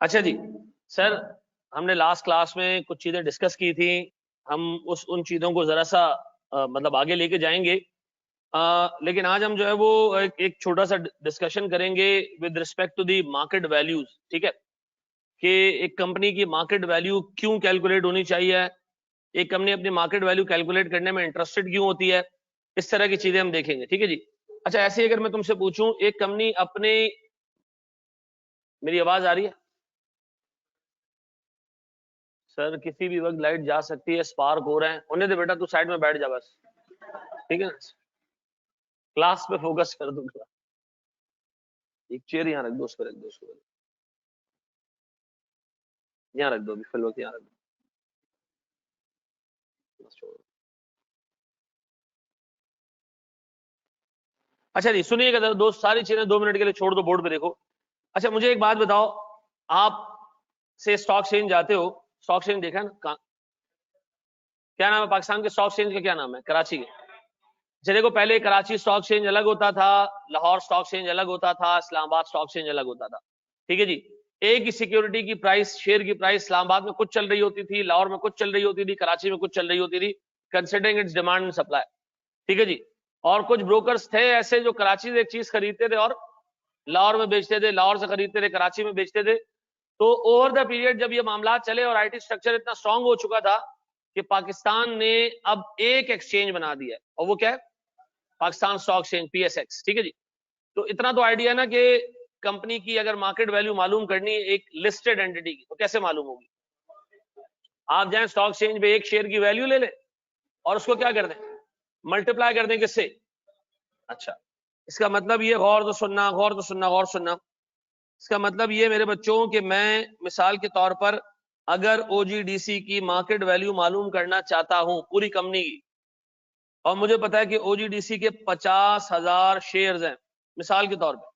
अच्छा जी सर, हमने last class में कुछ चीजें डिस्कस की थी। हम उन चीजों को जरा सा मतलब आगे लेके जाएंगे। लेकिन आज हम जो है वो एक छोटा सा डिस्कशन करेंगे with respect to the market values. ठीक है, कि एक कंपनी की मार्केट वैल्यू क्यों कैलकुलेट होनी चाहिए, एक कंपनी अपनी मार्केट वैल्यू कैलकुलेट करने में इंटरेस्टेड क्यों होती है, इस तरह की चीजें हम देखेंगे। ठीक है जी। अच्छा, ऐसे ही अगर मैं तुमसे पूछूं, एक कंपनी अपने, मेरी आवाज आ रही है सर? किसी भी वक्त लाइट जा सकती है, स्पार्क हो रहे हैं, उन्हें दे बेटा, तू साइड में बैठ जा बस। ठीक है ना, क्लास पे फोकस कर दूंगा। एक चेयर यहाँ रख दो, उस पर रख दो, उसको यहाँ रख दो, अभी फिल वक्त यहाँ रख दो, बस छोड़ो। अच्छा जी, सुनिएगा जरा दोस्त, सारी चीजें 2 मिनट के लिए छोड़ दो, बोर्ड पे देखो। अच्छा, मुझे एक बात बताओ, आप से स्टॉक एक्सचेंज जाते हो, स्टॉक एक्सचेंज देखा ना क्या नाम है पाकिस्तान के स्टॉक एक्सचेंज का? क्या नाम है कराची के? चलिए को पहले कराची स्टॉक एक्सचेंज अलग होता था, लाहौर स्टॉक एक्सचेंज अलग होता था, इस्लामाबाद स्टॉक एक्सचेंज अलग होता था। ठीक है जी। एक ही सिक्योरिटी की प्राइस, शेयर की प्राइस इस्लामाबाद में कुछ चल रही होती थी, लाहौर में कुछ चल रही होती थी, कराची में कुछ चल रही होती थी, considering it's demand and supply. ठीक है जी। और कुछ ब्रोकर्स थे ऐसे जो कराची से एक चीज खरीदते थे और लाहौर में बेचते थे, लाहौर से खरीदते थे, कराची में बेचते थे। तो ओवर द पीरियड जब ये मामला चले और आईटी स्ट्रक्चर इतना स्ट्रांग हो चुका था कि पाकिस्तान ने अब एक एक्सचेंज बना दिया है, और वो क्या है? Pakistan stock exchange, PSX. ठीक है जी। तो इतना तो आइडिया ना कि कंपनी की अगर मार्केट वैल्यू मालूम करनी है एक लिस्टेड एंटिटी की, तो कैसे मालूम होगी? आप जाएं स्टॉक एक्सचेंज पे, एक शेयर की वैल्यू ले लें और उसको क्या कर दें, मल्टीप्लाई कर दें किससे? अच्छा, इसका मतलब ये, गौर तो सुनना, गौर तो सुनना, गौर सुनना। इसका मतलब ये मेरे बच्चों कि मैं मिसाल के तौर पर अगर ओजीडीसी की मार्केट वैल्यू मालूम करना चाहता हूं पूरी कंपनी की, और मुझे पता है कि ओजीडीसी के 50,000 शेयर्स हैं मिसाल के तौर पर।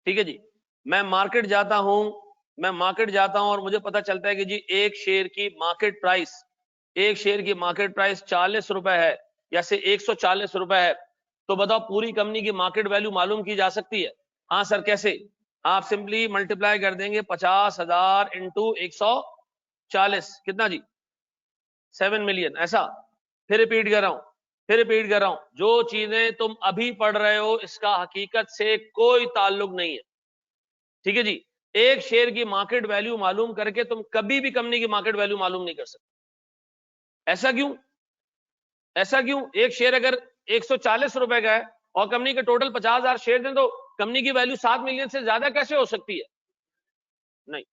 ठीक है जी। मैं मार्केट जाता हूं, मैं मार्केट जाता हूं और मुझे पता चलता है कि जी एक शेयर की मार्केट प्राइस, एक शेयर की मार्केट प्राइस 40 रुपए है, या से 140 रुपए है। तो बताओ पूरी कंपनी की मार्केट वैल्यू मालूम की जा सकती है? हाँ सर, कैसे? आप सिंपली मल्टीप्लाई कर देंगे 50,000 इंटू 140, कितना जी? 7 मिलियन। ऐसा? फिर रिपीट कर रहा हूं, फिर रिपीट कर रहा हूं, जो चीजें तुम अभी पढ़ रहे हो इसका हकीकत से कोई ताल्लुक नहीं है। ठीक है जी। एक शेयर की मार्केट वैल्यू मालूम करके तुम कभी भी कंपनी की मार्केट वैल्यू मालूम नहीं कर सकते। ऐसा क्यों? ऐसा क्यों? एक शेयर अगर 140 रुपए का है और कंपनी के टोटल 50,000 शेयर हैं, तो कंपनी की वैल्यू 7 मिलियन से ज्यादा कैसे हो सकती है? नहीं,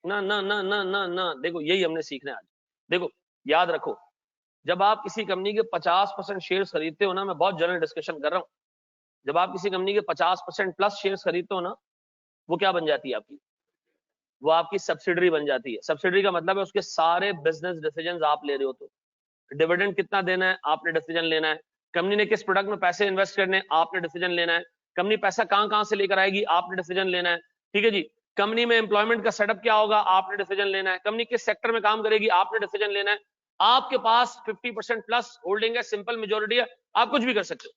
ना ना ना ना ना ना, देखो यही हमने सीखना है आज। देखो, याद रखो, जब आप किसी कंपनी के 50% शेयर खरीदते हो ना, मैं बहुत जनरल डिस्कशन कर रहा हूं, जब आप किसी कंपनी के 50% प्लस शेयर खरीदते हो ना, वो क्या बन जाती है आपकी? वो आपकी सब्सिडरी बन जाती है। सब्सिडरी का मतलब है उसके सारे बिजनेस डिसीजन आप ले रहे हो। तो डिविडेंड कितना देना है आपने डिसीजन लेना है, कंपनी ने किस प्रोडक्ट में पैसे इन्वेस्ट करने आपने डिसीजन लेना है, कंपनी पैसा कहां कहां से लेकर आएगी आपने डिसीजन लेना है। ठीक है जी। कंपनी में एम्प्लॉयमेंट का सेटअप क्या होगा आपने डिसीजन लेना है, कंपनी किस सेक्टर में काम करेगी आपने डिसीजन लेना है। आपके पास 50% प्लस होल्डिंग है, सिंपल मेजोरिटी है, आप कुछ भी कर सकते हो।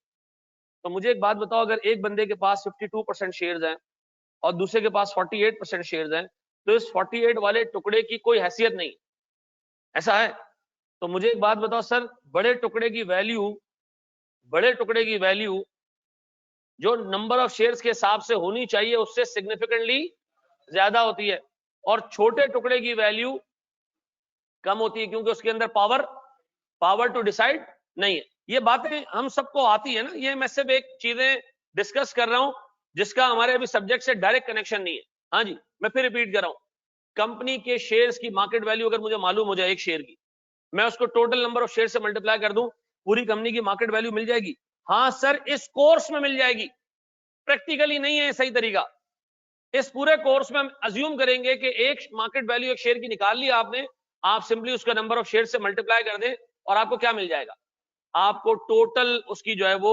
तो मुझे एक बात बताओ, अगर एक बंदे के पास 52% शेयर्स हैं और दूसरे के पास 48% शेयर्स हैं, तो इस 48 वाले टुकड़े की कोई हैसियत नहीं, ऐसा है? तो मुझे एक बात बताओ सर, बड़े टुकड़े की वैल्यू, बड़े टुकड़े की वैल्यू जो नंबर ऑफ शेयर्स के हिसाब से होनी चाहिए उससे सिग्निफिकेंटली ज्यादा होती है, और छोटे टुकड़े की वैल्यू कम होती है, क्योंकि उसके अंदर पावर, पावर टू डिसाइड नहीं है। ये बातें हम सबको आती है ना, ये मैं सिर्फ एक चीजें डिस्कस कर रहा हूं जिसका हमारे अभी सब्जेक्ट से डायरेक्ट कनेक्शन नहीं है। हाँ जी, मैं फिर रिपीट कर रहा हूं, कंपनी के शेयर्स की मार्केट वैल्यू अगर मुझे मालूम हो जाए एक शेयर की, मैं उसको टोटल नंबर ऑफ शेयर से मल्टीप्लाई कर दूं, पूरी कंपनी की मार्केट वैल्यू मिल जाएगी। हाँ सर, इस कोर्स में मिल जाएगी, प्रैक्टिकली नहीं है सही तरीका। इस पूरे कोर्स में हम अज्यूम करेंगे कि एक मार्केट वैल्यू एक शेयर की निकाल ली आपने, आप सिंपली उसका नंबर ऑफ शेयर से मल्टीप्लाई कर दें और आपको क्या मिल जाएगा? आपको टोटल उसकी जो है वो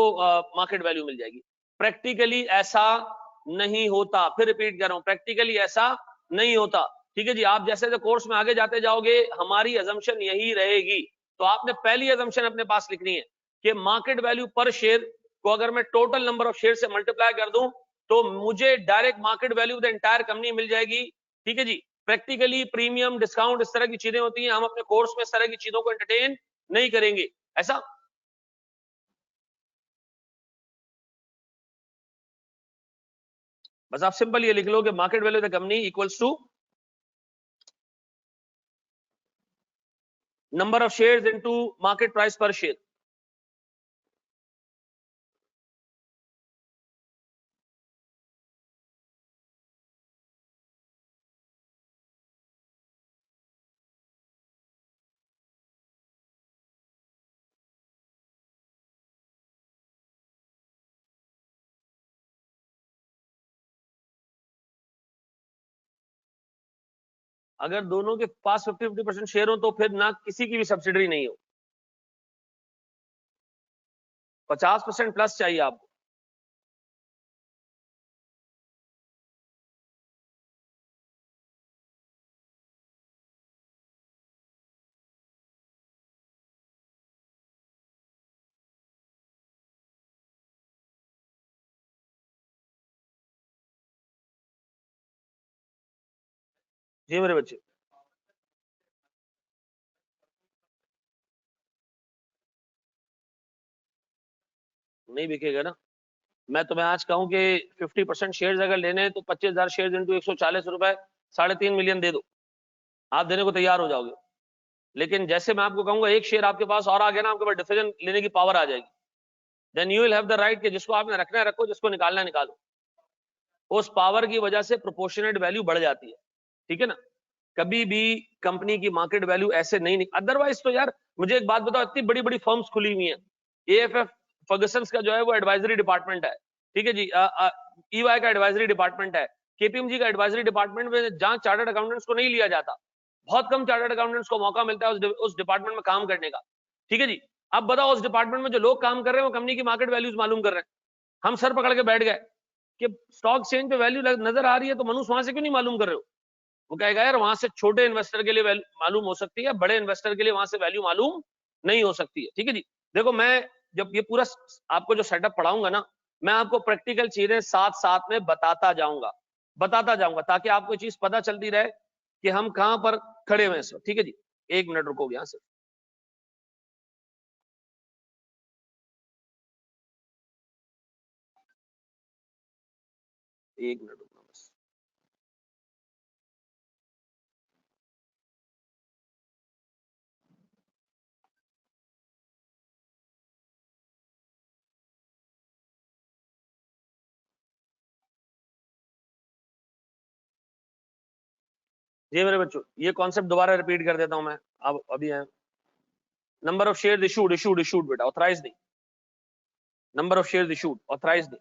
मार्केट वैल्यू मिल जाएगी। प्रैक्टिकली ऐसा नहीं होता, फिर रिपीट कर रहा हूं, प्रैक्टिकली ऐसा नहीं होता। ठीक है जी। आप जैसे जैसे कोर्स में आगे जाते जाओगे हमारी अजम्पशन यही रहेगी। तो आपने पहली अजम्पशन अपने पास लिखनी है कि मार्केट वैल्यू पर शेयर को अगर मैं टोटल नंबर ऑफ शेयर से मल्टीप्लाई कर दूं तो मुझे direct market value the entire company मिल जाएगी, ठीक है जी। प्रैक्टिकली प्रीमियम डिस्काउंट इस तरह की चीजें होती हैं, हम अपने कोर्स में इस तरह की चीजों को एंटरटेन नहीं करेंगे, ऐसा। बस आप सिंपल ये लिख लो कि market value of the company equals to number of shares into market price पर शेयर। अगर दोनों के पास 50-50% शेयर हो तो फिर ना किसी की भी सब्सिडरी नहीं हो, 50% प्लस चाहिए आपको। जी मेरे बच्चे, नहीं बिकेगा ना। मैं तुम्हें आज कहूं कि 50% शेयर्स अगर लेने हैं तो 25,000 शेयर्स इंटू 140 रुपए 3.5 मिलियन दे दो, आप देने को तैयार हो जाओगे। लेकिन जैसे मैं आपको कहूंगा एक शेयर आपके पास और आ गया ना, आपके पास डिसीजन लेने की पावर आ जाएगी। Then you will have the right कि जिसको आपने रखना है रखो, जिसको निकालना है निकालो। उस पावर की वजह से प्रोपोर्शनेट वैल्यू बढ़ जाती है, ठीक है ना। कभी भी कंपनी की मार्केट वैल्यू ऐसे नहीं, अदरवाइज तो यार मुझे एक बात बताओ, इतनी बड़ी बड़ी फर्म्स खुली हुई हैं, एएफएफ फर्गुसन का जो है वो एडवाइजरी डिपार्टमेंट है, ठीक है जी। ईवाई का एडवाइजरी डिपार्टमेंट है, केपीएमजी का एडवाइजरी डिपार्टमेंट में, जहां चार्टर्ड अकाउंटेंट्स को नहीं लिया जाता, बहुत कम चार्टर्ड अकाउंटेंट्स को मौका मिलता है उस डिपार्टमेंट में काम करने का, ठीक है जी। अब बताओ उस डिपार्टमेंट में जो लोग काम कर रहे हैं वो कंपनी की मार्केट वैल्यूज मालूम कर रहे हैं, हम सर पकड़ के बैठ गए कि स्टॉक एक्सचेंज पे वैल्यू नजर आ रही है तो मनुष्य वहां से क्यों नहीं मालूम कर रहे हो। वो कहेगा यार वहां से छोटे इन्वेस्टर के लिए वैल्यू मालूम हो सकती है, बड़े इन्वेस्टर के लिए वहां से वैल्यू मालूम नहीं हो सकती है, ठीक है जी। देखो मैं जब ये पूरा आपको जो सेटअप पढ़ाऊंगा ना, मैं आपको प्रैक्टिकल चीजें साथ साथ में बताता जाऊंगा ताकि आपको चीज पता चलती रहे कि हम कहां पर खड़े हुए हैं सर, ठीक है जी। एक मिनट रुको यहां से, एक मिनट रुकना बस। ये मेरे बच्चों ये कॉन्सेप्ट दोबारा रिपीट कर देता हूं मैं, अब अभी है नंबर ऑफ शेयर इशूड बेटा, ऑथराइज नहीं, number of share issued authorise नहीं।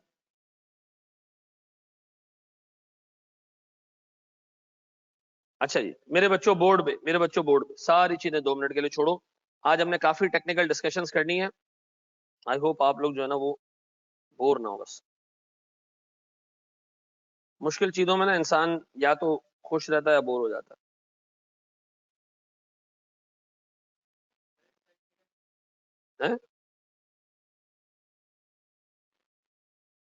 अच्छा जी मेरे बच्चों बोर्ड पे सारी चीजें 2 मिनट के लिए छोड़ो। आज हमने काफी टेक्निकल डिस्कशंस करनी है, आई होप आप लोग जो है ना वो बोर ना हो। बस मुश्किल चीजों में ना इंसान या तो खुश रहता है या बोर हो जाता है।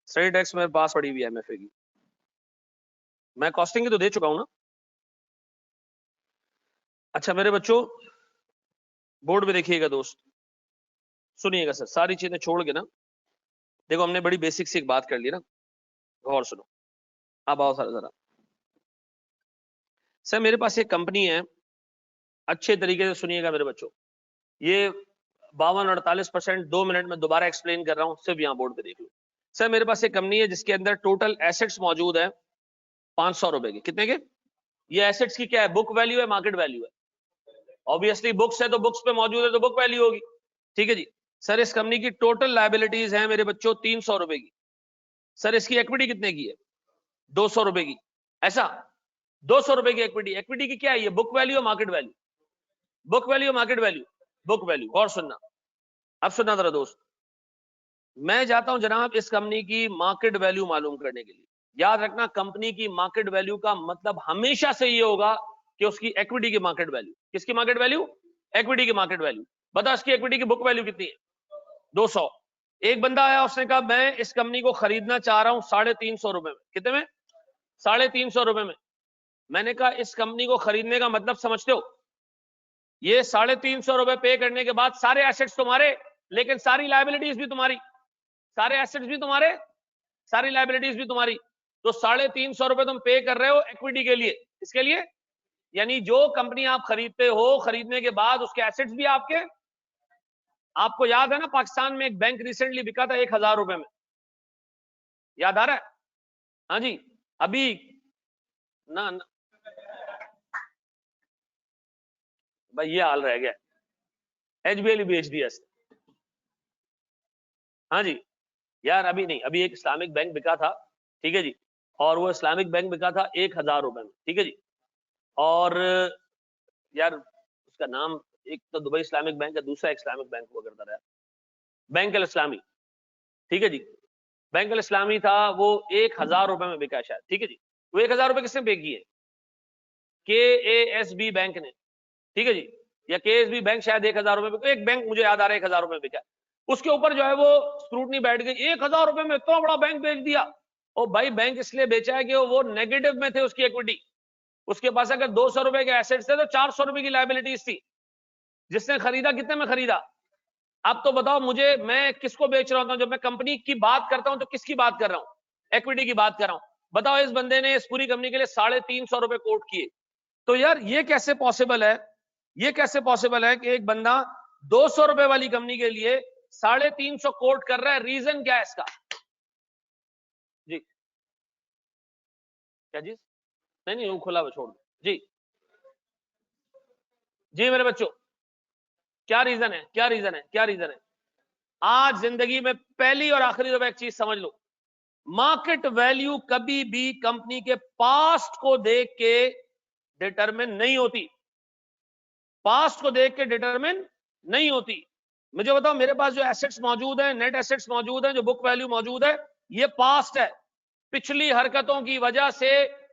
स्टडी टेक्स्ट मेरे पास पड़ी हुई है एमएफए की, मैं कॉस्टिंग की तो दे चुका हूं ना। अच्छा मेरे बच्चों बोर्ड पे देखिएगा दोस्त, सुनिएगा सर, सारी चीजें छोड़ के ना, देखो हमने बड़ी बेसिक सी एक बात कर ली ना, गौर सुनो। अब आओ सर जरा, सर मेरे पास एक कंपनी है, अच्छे तरीके से सुनिएगा मेरे बच्चों, ये 52-48% 2 मिनट में दोबारा एक्सप्लेन कर रहा हूं, सिर्फ यहाँ बोर्ड पे देख लो। सर मेरे पास एक कंपनी है जिसके अंदर टोटल एसेट्स मौजूद है 500 रुपए के, कितने के? ये एसेट्स की क्या है, बुक वैल्यू है मार्केट वैल्यू है? ऑब्वियसली बुक्स है तो बुक्स पे मौजूद है तो बुक वैल्यू होगी, ठीक है जी। सर इस कंपनी की टोटल लायबिलिटीज है मेरे बच्चों 300 रुपए की। सर इसकी इक्विटी कितने की है? 200 रुपए की, ऐसा 200 रुपए की इक्विटी। इक्विटी की क्या है, ये बुक वैल्यू और market value? Book value market value? Book value. और सुनना, अब सुनना जरा दोस्त, मैं जाता हूं जनाब इस कंपनी की मार्केट वैल्यू मालूम करने के लिए। याद रखना कंपनी की मार्केट वैल्यू का मतलब हमेशा से ये होगा कि उसकी इक्विटी की मार्केट वैल्यू। किसकी मार्केट वैल्यू? इक्विटी की मार्केट वैल्यू। बता इसकी इक्विटी की बुक वैल्यू कितनी है? 200। एक बंदा आया उसने कहा मैं इस कंपनी को खरीदना चाह रहा हूं 350 रुपए में, कितने में? 350 रुपए में। मैंने कहा इस कंपनी को खरीदने का मतलब समझते हो? ये 350 रुपए पे करने के बाद सारे एसेट्स तुम्हारे, लेकिन सारी लायबिलिटीज भी तुम्हारी, सारे एसेट्स भी तुम्हारे, सारी लायबिलिटीज भी तुम्हारी। तो 350 रुपए तुम पे कर रहे हो इक्विटी के लिए, इसके लिए, यानी जो कंपनी आप खरीदते हो, खरीदने के बाद उसके एसेट्स भी आपके। आपको याद है ना, पाकिस्तान में एक बैंक रिसेंटली बिका था 1000 रुपए में, याद आ रहा है? हाँ जी, अभी ना, भाई ये हाल रह गया, एचबीएल बेच दिया। हाँ जी यार, अभी नहीं, अभी एक इस्लामिक बैंक बिका था, ठीक है जी, और वो इस्लामिक बैंक बिका था 1000 रुपए में, ठीक है जी। और यार उसका नाम, एक तो दुबई इस्लामिक बैंक है, दूसरा इस्लामिक बैंक हुआ करता रहा, बैंक अल इस्लामी, ठीक है जी। बैंक अल इस्लामी था, वो 1000 रुपए में बिका शायद, ठीक है जी। वो 1000 रुपए किसने पे किए? KASB बैंक ने, ठीक है जी, या KSB बैंक शायद 1000 रुपए में, एक बैंक मुझे याद आ रहा है 1000 रुपए में बिका। उसके ऊपर जो है वो स्क्रूटनी बैठ गई, 1000 रुपए में इतना बड़ा बैंक बेच दिया। और भाई बैंक इसलिए बेचा है कि वो नेगेटिव में थे उसकी इक्विटी, उसके पास अगर 200 रुपए के एसेट्स थे तो 400 रुपए की लायबिलिटीज थी। जिसने खरीदा कितने में खरीदा? अब तो बताओ मुझे, मैं किसको बेच रहा हूं? जब मैं कंपनी की बात करता हूं तो किसकी बात कर रहा हूं? इक्विटी की बात कर रहा हूं। बताओ इस बंदे ने इस पूरी कंपनी के लिए 350 रुपए कोट किए। तो यार ये कैसे पॉसिबल है? ये कैसे पॉसिबल है कि एक बंदा 200 रुपए वाली कंपनी के लिए 350 कोट कर रहा है? रीजन क्या है इसका? जी क्या चीज? नहीं वो खुला हुआ छोड़ दो जी। जी मेरे बच्चों, क्या रीजन है? क्या रीजन है? क्या रीजन है? आज जिंदगी में पहली और आखिरी दफा एक चीज समझ लो, मार्केट वैल्यू कभी भी कंपनी के पास्ट को देख के डिटरमिन नहीं होती, पास्ट को देख के डिटरमिन नहीं होती। मुझे बताओ, मेरे पास जो एसेट्स मौजूद है, नेट एसेट्स मौजूद है, जो बुक वैल्यू मौजूद है, ये पास्ट है। पिछली हरकतों की वजह से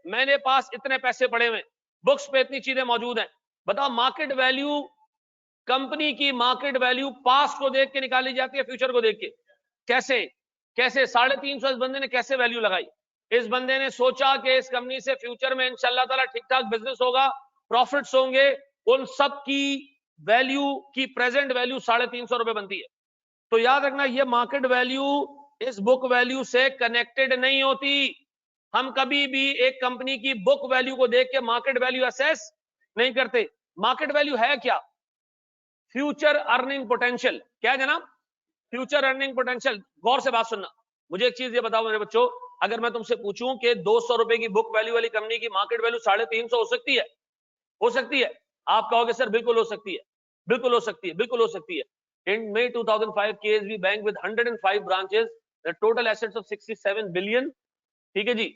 मेरे पास इतने पैसे पड़े हुए, बुक्स पे इतनी चीजें मौजूद हैं। बताओ मार्केट वैल्यू, कंपनी की मार्केट वैल्यू पास्ट को देख के निकाली जाती है, फ्यूचर को देख के? कैसे? कैसे 350 इस बंदे ने कैसे वैल्यू लगाई? इस बंदे ने सोचा कि इस कंपनी से फ्यूचर में इंशाल्लाह ताला ठीक ठाक बिजनेस होगा, प्रॉफिट्स होंगे, उन सब की वैल्यू की प्रेजेंट वैल्यू 350 रुपए बनती है। तो याद रखना, ये मार्केट वैल्यू इस बुक वैल्यू से कनेक्टेड नहीं होती। हम कभी भी एक कंपनी की बुक वैल्यू को देख के मार्केट वैल्यू असेस नहीं करते। मार्केट वैल्यू है क्या? Future earning potential. क्या है जनाब? Future earning potential. गौर से बात सुनना, मुझे एक चीज ये बताओ मेरे बच्चों, अगर मैं तुमसे पूछूं कि 200 रुपए की बुक वैल्यू वाली कंपनी की मार्केट वैल्यू 350 हो सकती है? हो सकती है? आप कहोगे सर बिल्कुल हो सकती है, बिल्कुल हो सकती है, बिल्कुल हो सकती है। In May 2005 KSB bank with 105 branches, the total assets of 67 billion, ठीक है जी,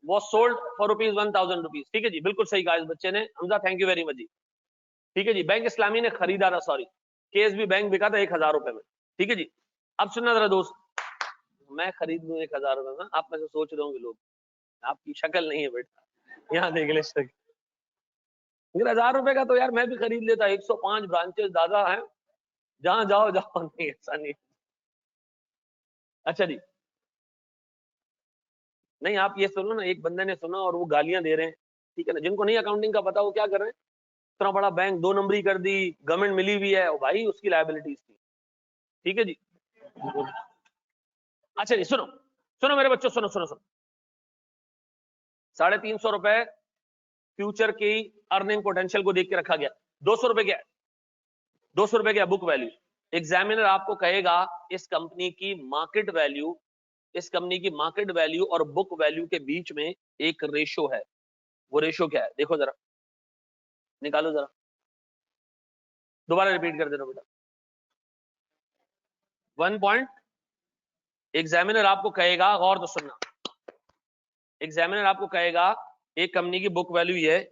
was sold for ₹1000 रुपीज, ठीक है जी, बिल्कुल सही कहा इस बच्चे ने, Hamza thank you very much जी, ठीक है जी। बैंक इस्लामी ने खरीदा था, सॉरी, KSB बैंक बिका था 1000 रुपए में, ठीक है जी। अब सुनना जरा दोस्त, मैं खरीद लूं 1000 रुपए में? आप में से सोच रहे होंगे लोग, आपकी शक्ल नहीं है बेटा, यहाँ देख ले शक्ल। 1000 रुपए का तो यार मैं भी खरीद लेता, 105 ब्रांचेस दादा है, जहां जाओ जाओ, नहीं ऐसा नहीं। अच्छा जी, नहीं आप ये सुनो ना, एक बंदे ने सुना और वो गालियां दे रहे हैं, ठीक है ना, जिनको नहीं अकाउंटिंग का पता वो क्या कर रहे हैं, इतना बड़ा बैंक 2 नंबरी कर दी, गवर्नमेंट मिली हुई है, भाई उसकी लायबिलिटीज थी, ठीक है जी। अच्छा जी, सुनो सुनो मेरे बच्चों, सुनो सुनो सुनो, 350 रुपए फ्यूचर की अर्निंग पोटेंशियल को देख के रखा गया। 200 रुपए क्या है? 200 रुपए क्या बुक वैल्यू? एग्जामिनर आपको कहेगा इस कंपनी की मार्केट वैल्यू, इस कंपनी की मार्केट वैल्यू और बुक वैल्यू के बीच में एक रेशो है, वो रेशो क्या है? देखो जरा, निकालो जरा, दोबारा रिपीट कर देना बेटा। 1 पॉइंट, एग्जामिनर आपको कहेगा, और तो सुनना, एग्जामिनर आपको कहेगा एक कंपनी की बुक वैल्यू ये है,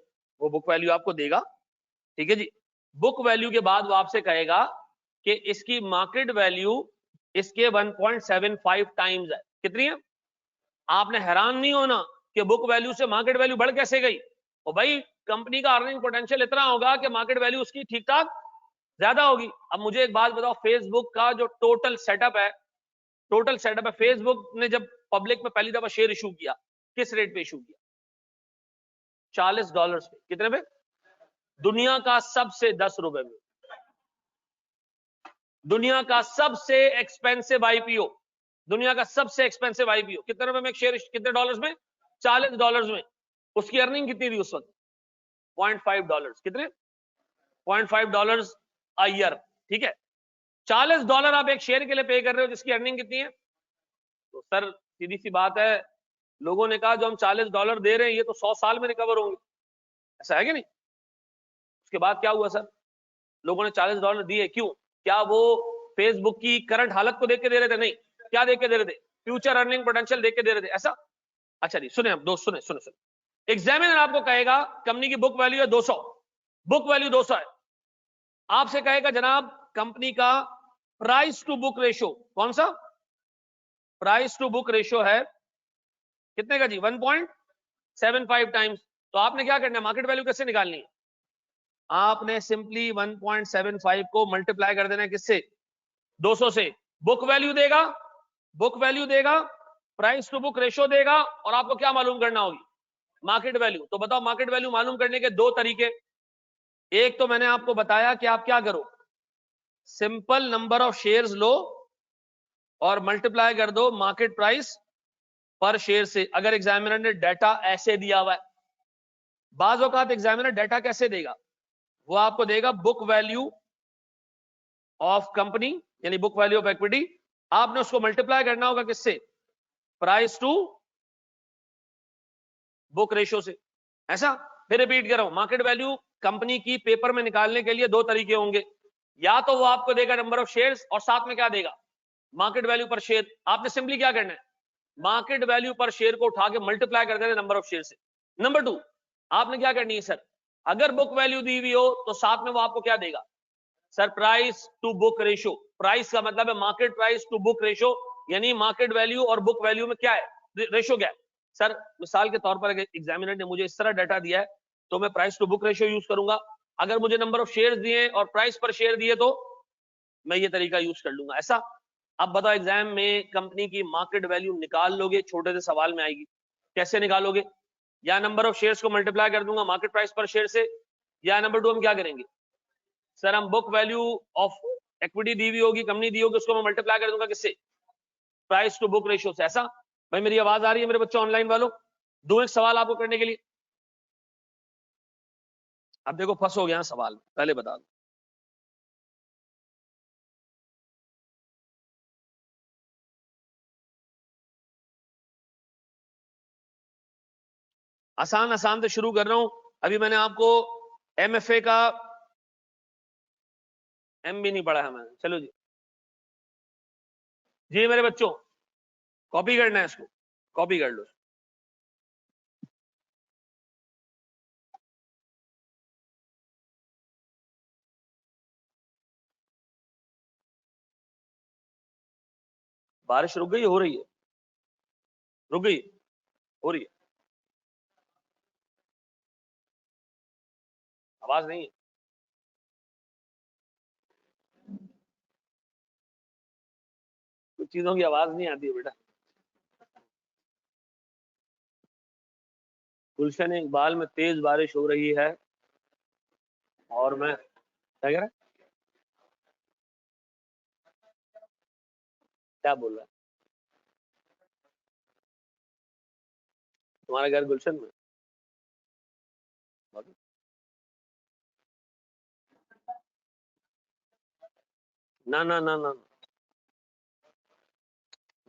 वो बुक वैल्यू आपको देगा, ठीक है जी। बुक वैल्यू के बाद वो आपसे कहेगा कि इसकी मार्केट वैल्यू इसके 1.75 टाइम्स है। कितनी है? आपने हैरान नहीं होना कि बुक वैल्यू से मार्केट वैल्यू बढ़ कैसे गई। और भाई कंपनी का अर्निंग पोटेंशियल इतना होगा कि मार्केट वैल्यू उसकी ठीक ठाक ज्यादा होगी। अब मुझे एक बात बताओ, फेसबुक का जो टोटल सेटअप है, टोटल सेटअप है, फेसबुक ने जब पब्लिक में पहली दफा शेयर इशू किया, किस रेट पे इशू किया? $40 पे। कितने पे? दुनिया का सबसे 10 रुपए में, दुनिया का सबसे एक्सपेंसिव आईपीओ, दुनिया का सबसे एक्सपेंसिव आईपीओ। कितने रुपए में एक शेयर, कितने डॉलर्स में? $40 में। उसकी अर्निंग कितनी थी उस वक्त? $0.5। कितने? $0.5 अ ईयर। ठीक है, $40 आप एक शेयर के लिए पे कर रहे हो, जिसकी अर्निंग कितनी है? तो सर सीधी सी बात है, लोगों ने कहा जो हम $40 दे रहे हैं ये तो 100 साल में रिकवर होंगे। ऐसा है कि नहीं? उसके बाद क्या हुआ सर? लोगों ने $40 दिए, क्यों? क्या वो फेसबुक की करंट हालत को देख के दे रहे थे? नहीं। क्या देख के दे रहे थे? फ्यूचर अर्निंग पोटेंशियल देख के दे रहे थे। ऐसा? अच्छा जी, सुने अब दोस्त, सुने सुने सुने। एग्जामिनर आपको कहेगा कंपनी की बुक वैल्यू है 200, बुक वैल्यू 200 है। आपसे कहेगा जनाब कंपनी का प्राइस टू बुक रेशो, कौन सा? प्राइस टू बुक रेशो है कितने का जी? 1.75 टाइम्स। तो आपने क्या करना है? मार्केट वैल्यू कैसे निकालनी है? आपने सिंपली 1.75 को मल्टीप्लाई कर देना है किससे? 200 से। बुक वैल्यू देगा, बुक वैल्यू देगा, प्राइस टू बुक रेशो देगा, और आपको क्या मालूम करना होगी? Market value. तो बताओ मार्केट वैल्यू मालूम करने के दो तरीके। एक तो मैंने आपको बताया कि आप क्या करो, सिंपल नंबर ऑफ शेयर्स लो और मल्टीप्लाई कर दो मार्केट प्राइस पर शेयर से। अगर एग्जामिनर ने डाटा ऐसे दिया हुआ है, बाज़ औक़ात एग्जामिनर डाटा कैसे देगा? वो आपको देगा बुक वैल्यू ऑफ कंपनी, यानी बुक वैल्यू ऑफ इक्विटी। आपने उसको मल्टीप्लाई करना होगा किससे? प्राइस टू बुक रेशो से। ऐसा? फिर रिपीट कर रहा हूं, मार्केट वैल्यू कंपनी की पेपर में निकालने के लिए दो तरीके होंगे। या तो वो आपको देगा नंबर ऑफ शेयर्स और साथ में क्या देगा? मार्केट वैल्यू पर शेयर। आपने सिंपली क्या करना है? मार्केट वैल्यू पर शेयर को उठा के मल्टीप्लाई कर देना नंबर ऑफ शेयर से। नंबर 2, आपने क्या करनी है सर? अगर बुक वैल्यू दी हुई हो तो साथ में वो आपको क्या देगा? Sir price to book ratio. Price का मतलब है market price to book ratio, यानी मार्केट वैल्यू और बुक वैल्यू में क्या है? रेशो क्या है? सर मिसाल के तौर पर अगर एग्जामिनर ने मुझे इस तरह डाटा दिया है तो मैं price to book ratio use करूंगा। अगर मुझे नंबर ऑफ शेयर्स दिए और प्राइस पर शेयर दिए तो मैं ये तरीका यूज कर लूंगा। ऐसा? अब बताओ एग्जाम में कंपनी की मार्केट वैल्यू निकाल लोगे, छोटे से सवाल में आएगी, कैसे निकालोगे? या नंबर ऑफ शेयर्स को मल्टीप्लाई कर दूंगा मार्केट प्राइस पर शेयर से, या नंबर 2 हम क्या करेंगे? सर हम बुक वैल्यू ऑफ इक्विटी दी हुई होगी, कंपनी दी होगी, उसको मैं मल्टीप्लाई कर दूंगा किससे? प्राइस टू बुक रेशियो से। ऐसा? भाई मेरी आवाज आ रही है मेरे बच्चों ऑनलाइन वालों? दो एक सवाल आपको करने के लिए। अब देखो फंस हो गया सवाल, पहले बता दो। आसान आसान से शुरू कर रहा हूं। अभी मैंने आपको एमएफए का एम भी नहीं पढ़ा है मैंने। चलो जी, जी मेरे बच्चों कॉपी करना है इसको, कॉपी कर लो। बारिश रुक गई? हो रही है? रुक गई? हो रही है? आवाज नहीं है? कुछ चीजों की आवाज नहीं आती है बेटा। गुलशन इकबाल में तेज बारिश हो रही है और मैं क्या कह रहा है? क्या बोल रहा है? तुम्हारा घर गुलशन में? ना ना ना ना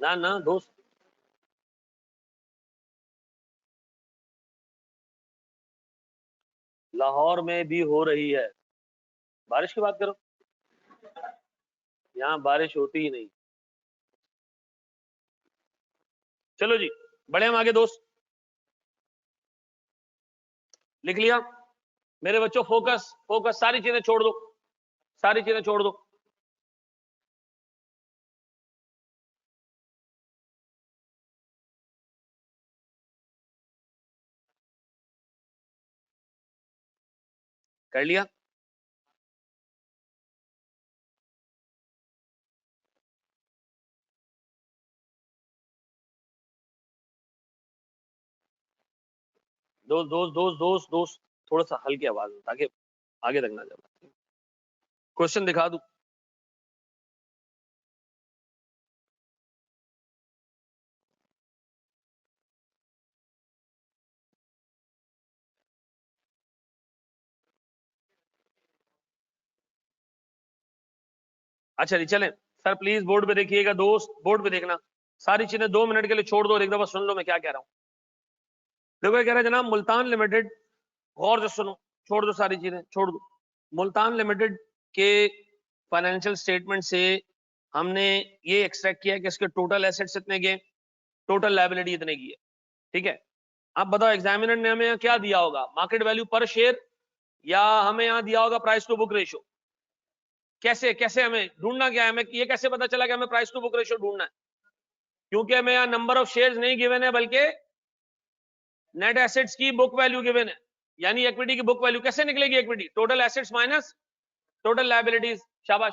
ना ना दोस्त, लाहौर में भी हो रही है बारिश की बात करो। यहाँ बारिश होती ही नहीं। चलो जी बढ़े हम आगे दोस्त। लिख लिया मेरे बच्चों? फोकस फोकस, सारी चीजें छोड़ दो, सारी चीजें छोड़ दो। कर लिया? दोस्त दोस्त दोस्त दोस्त दोस्त थोड़ा सा हल्की आवाज में, ताकि आगे तक ना जाए। क्वेश्चन दिखा दूं? अच्छा जी चलें सर, प्लीज बोर्ड पे देखिएगा दोस्त, बोर्ड पे देखना। सारी चीजें 2 मिनट के लिए छोड़ दो और एक दफा सुन लो मैं क्या कह रहा हूं। देखो ये कह रहा है जनाब मुल्तान लिमिटेड, गौर से सुनो, छोड़ दो सारी चीजें, छोड़ दो। मुल्तान लिमिटेड के फाइनेंशियल स्टेटमेंट से हमने ये एक्सट्रैक्ट किया कि इसके टोटल एसेट्स इतने के, टोटल लायबिलिटी इतने की है, ठीक है। अब बताओ एग्जामिनर ने हमें यहाँ क्या दिया होगा, मार्केट वैल्यू पर शेयर, या हमें यहाँ दिया होगा प्राइस टू बुक रेशियो? कैसे कैसे हमें ढूंढना क्या है, हमें ये कैसे पता चला कि हमें प्राइस टू बुक रेशियो ढूंढना है? क्योंकि हमें यहाँ नंबर ऑफ शेयर्स नहीं गिवन है, बल्कि नेट एसेट्स की बुक वैल्यू गिवन है, यानी इक्विटी की बुक वैल्यू। कैसे निकलेगी equity? Total assets minus total liabilities. शाबाश,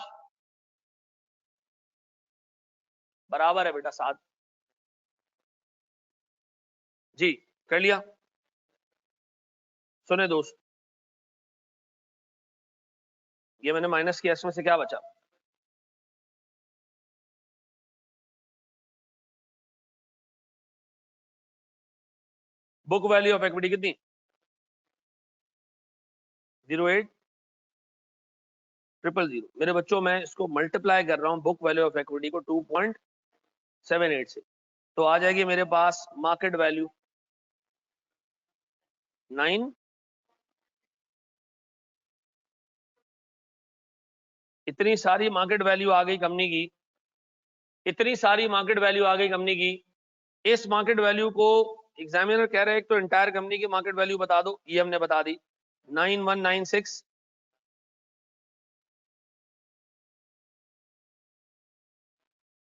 बराबर है बेटा 7। जी कर लिया। सुने दोस्त, ये मैंने माइनस किया, इसमें से क्या बचा? बुक वैल्यू ऑफ इक्विटी कितनी? 08,000। मेरे बच्चों मैं इसको मल्टीप्लाई कर रहा हूं बुक वैल्यू ऑफ इक्विटी को 2.78 से, तो आ जाएगी मेरे पास मार्केट वैल्यू 9। इतनी सारी मार्केट वैल्यू आ गई कंपनी की, इतनी सारी मार्केट वैल्यू आ गई कंपनी की। इस मार्केट वैल्यू को एग्जामिनर कह रहे हैं एक तो एंटायर कंपनी की मार्केट वैल्यू बता दो, ये हमने बता दी 9196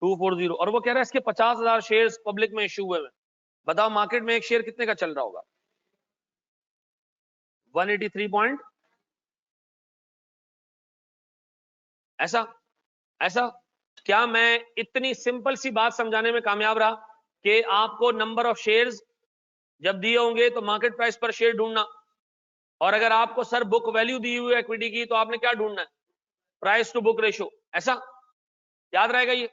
240, और वो कह रहा है इसके 50,000 शेयर्स पब्लिक में इश्यू हुए हैं। बताओ मार्केट में एक शेयर कितने का चल रहा होगा? 183 पॉइंट, ऐसा ऐसा। क्या मैं इतनी सिंपल सी बात समझाने में कामयाब रहा कि आपको नंबर ऑफ शेयर्स जब दिए होंगे तो मार्केट प्राइस पर शेयर ढूंढना, और अगर आपको सर बुक वैल्यू दी हुई है इक्विटी की तो आपने क्या ढूंढना है? Price to book ratio. ऐसा याद रहेगा ये।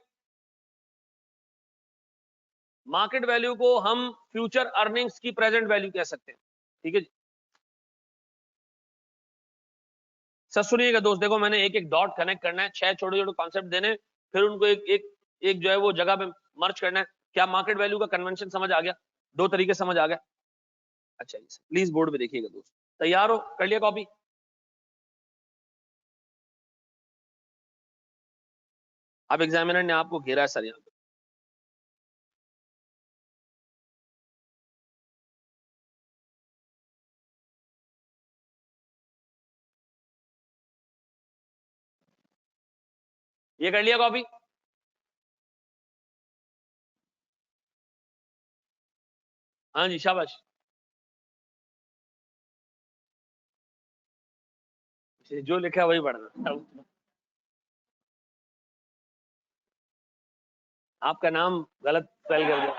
मार्केट वैल्यू को हम फ्यूचर अर्निंग्स की प्रेजेंट वैल्यू कह सकते हैं, ठीक है जी। सर सुनिएगा दोस्त, देखो मैंने एक एक डॉट कनेक्ट करना है, 6 छोटे छोटे कॉन्सेप्ट देने, फिर उनको एक एक एक जो है वो जगह पे मर्ज करना है। क्या मार्केट वैल्यू का कन्वेंशन समझ आ गया? 2 तरीके समझ आ गया? अच्छा जी, प्लीज बोर्ड पे देखिएगा दोस्त। तैयार हो? कर लिया कॉपी? अब एग्जामिनर ने आपको घेरा है सर यहाँ पे। ये कर लिया कॉपी? हाँ जी शाबाश। जो लिखा है वही पढ़ना। आपका नाम गलत स्पेल कर दिया।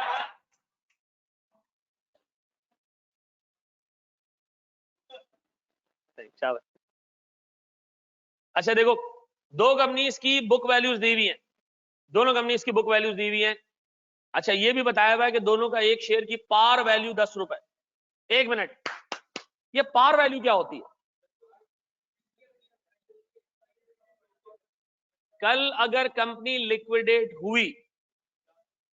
शाबाश। अच्छा देखो, दो कंपनीज की बुक वैल्यूज दी हुई हैं, दोनों कंपनीज की बुक वैल्यूज दी हुई हैं। अच्छा ये भी बताया हुआ है कि दोनों का एक शेयर की पार वैल्यू 10 रुपए। एक मिनट, ये पार वैल्यू क्या होती है? कल अगर कंपनी लिक्विडेट हुई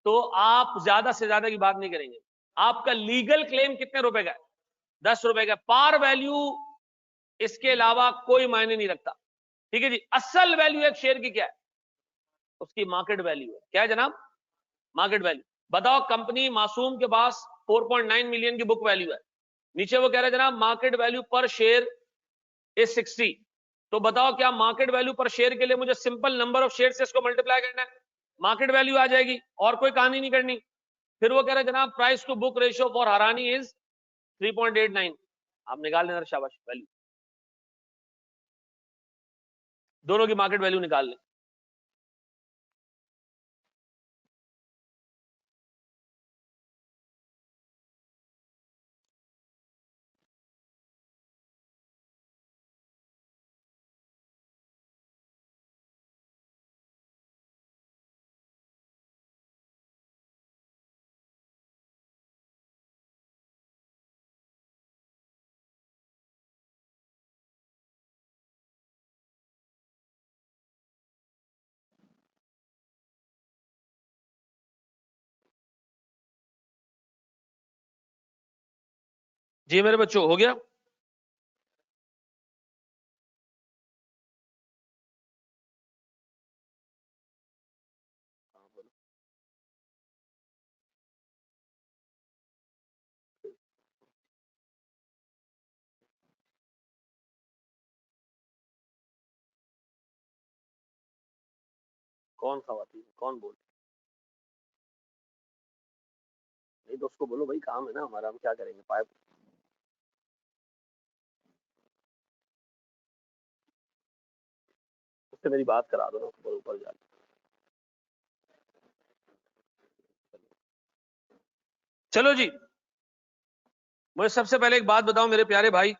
तो आप ज्यादा से ज्यादा की बात नहीं करेंगे, आपका लीगल क्लेम कितने रुपए का है? 10 रुपए का। पार वैल्यू इसके अलावा कोई मायने नहीं रखता, ठीक है जी। असल वैल्यू एक शेयर की क्या है? उसकी मार्केट वैल्यू है। क्या है जनाब? Market value. बताओ कंपनी मासूम के पास 4.9 मिलियन की बुक वैल्यू है, नीचे वो कह रहे हैं जनाब मार्केट वैल्यू पर शेयर इज 60। तो बताओ क्या मार्केट वैल्यू पर शेयर के लिए मुझे सिंपल नंबर ऑफ शेयर से इसको मल्टीप्लाई करना है, मार्केट वैल्यू आ जाएगी, और कोई कहानी नहीं करनी। फिर वो कह रहे हैं जनाब price to book ratio for हरानी इज 3.89। आप निकाल लेना, शाबाश, वैल्यू दोनों की मार्केट वैल्यू निकाल लें। जी मेरे बच्चों, हो गया? कौन खवाती है, कौन बोल? नहीं तो उसको बोलो भाई काम है ना हमारा, हम क्या करेंगे, पाइप। उससे मेरी बात करा दो ना, ऊपर ऊपर जाके। चलो जी, मुझे सबसे पहले एक बात बताओ मेरे प्यारे भाई,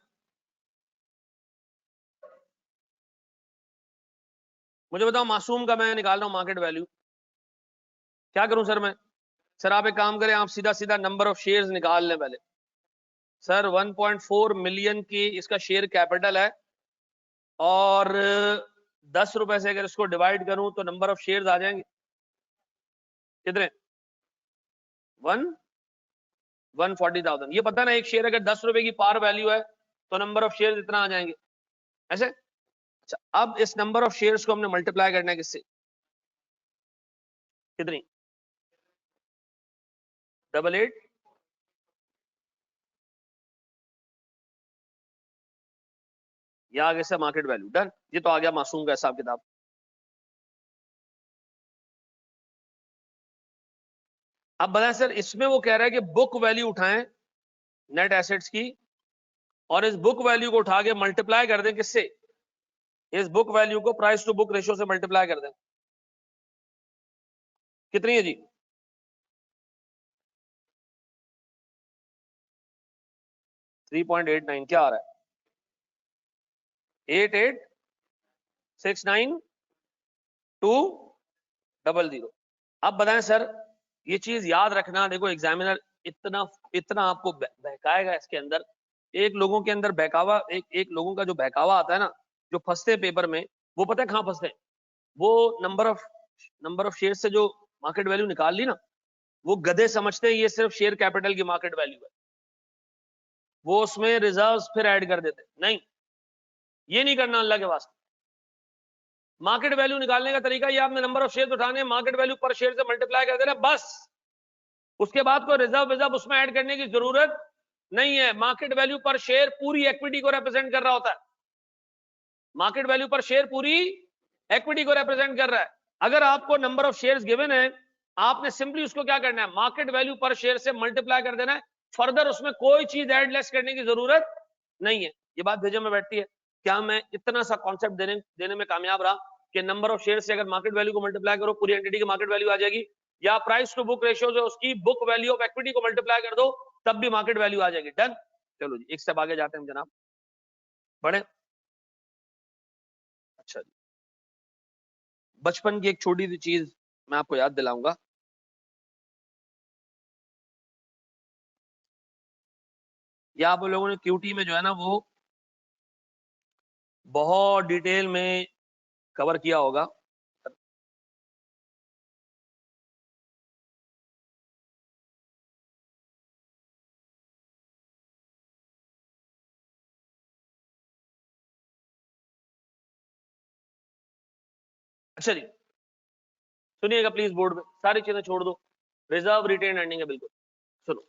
मुझे बताओ मासूम का मैं निकाल रहा हूं मार्केट वैल्यू, क्या करूं सर मैं? सर आप एक काम करें, आप सीधा सीधा नंबर ऑफ शेयर्स निकाल लें पहले। सर 1.4 मिलियन की इसका शेयर कैपिटल है, और 10 रुपए से अगर इसको डिवाइड करूं तो नंबर ऑफ शेयर्स आ जाएंगे कितने? 140,000। ये पता ना, एक शेयर अगर 10 रुपए की पार वैल्यू है तो नंबर ऑफ शेयर्स इतना आ जाएंगे ऐसे। अच्छा, अब इस नंबर ऑफ शेयर्स को हमने मल्टीप्लाई करना है किससे? कितनी? 88, या आगे से मार्केट वैल्यू। डन, ये तो आ गया मासूम का हिसाब किताब। अब बताएं सर, इसमें वो कह रहा है कि बुक वैल्यू उठाएं नेट एसेट्स की, और इस बुक वैल्यू को उठा के मल्टीप्लाई कर दें किससे? इस बुक वैल्यू को प्राइस टू बुक रेशियो से मल्टीप्लाई कर दें। कितनी है जी? 3.89। क्या आ रहा है? 8869,200। अब बताएं सर, ये चीज याद रखना, देखो एग्जामिनर इतना इतना आपको बहकाएगा इसके अंदर। एक लोगों के अंदर बहकावा, एक लोगों का जो बहकावा आता है ना, जो फंसते हैं पेपर में, वो पता है कहां फंसते हैं? वो नंबर ऑफ शेयर से जो मार्केट वैल्यू निकाल ली ना, वो गधे समझते हैं ये सिर्फ शेयर कैपिटल की मार्केट वैल्यू है, वो उसमें रिजर्व्स फिर ऐड कर देते हैं। नहीं, ये नहीं करना अल्लाह के वास्ते। मार्केट वैल्यू निकालने का तरीका ये, आपने नंबर ऑफ शेयर उठाने, मार्केट वैल्यू पर शेयर से मल्टीप्लाई कर देना, बस। उसके बाद कोई रिजर्व उसमें ऐड करने की जरूरत नहीं है। मार्केट वैल्यू पर शेयर पूरी इक्विटी को रिप्रेजेंट कर रहा होता है। मार्केट वैल्यू पर शेयर पूरी इक्विटी को रिप्रेजेंट कर रहा है। अगर आपको नंबर ऑफ शेयर्स गिवन है, आपने सिंपली उसको क्या करना है? मार्केट वैल्यू पर शेयर से मल्टीप्लाई कर देना है। फर्दर उसमें कोई चीज ऐड लेस करने की जरूरत नहीं है। ये बात भेजे में बैठती है। क्या मैं इतना सा कॉन्सेप्ट देने में कामयाब रहा कि नंबर ऑफ शेयर से अगर मार्केट वैल्यू को मल्टीप्लाई करो, पूरी एंटिटी की मार्केट वैल्यू आ जाएगी, या प्राइस टू बुक रेशियो जो उसकी बुक वैल्यू ऑफ इक्विटी को मल्टीप्लाई कर दो, तब भी मार्केट वैल्यू आ जाएगी। डन। चलो जी, एक स्टेप आगे जाते हैं जनाब, बढ़े। अच्छा जी, बचपन की एक छोटी सी चीज मैं आपको याद दिलाऊंगा। या आप लोगों ने क्यूटी में जो है ना, वो बहुत डिटेल में कवर किया होगा। अच्छा जी, सुनिएगा प्लीज, बोर्ड में सारी चीजें छोड़ दो, रिजर्व रिटेन अर्निंग है बिल्कुल। सुनो,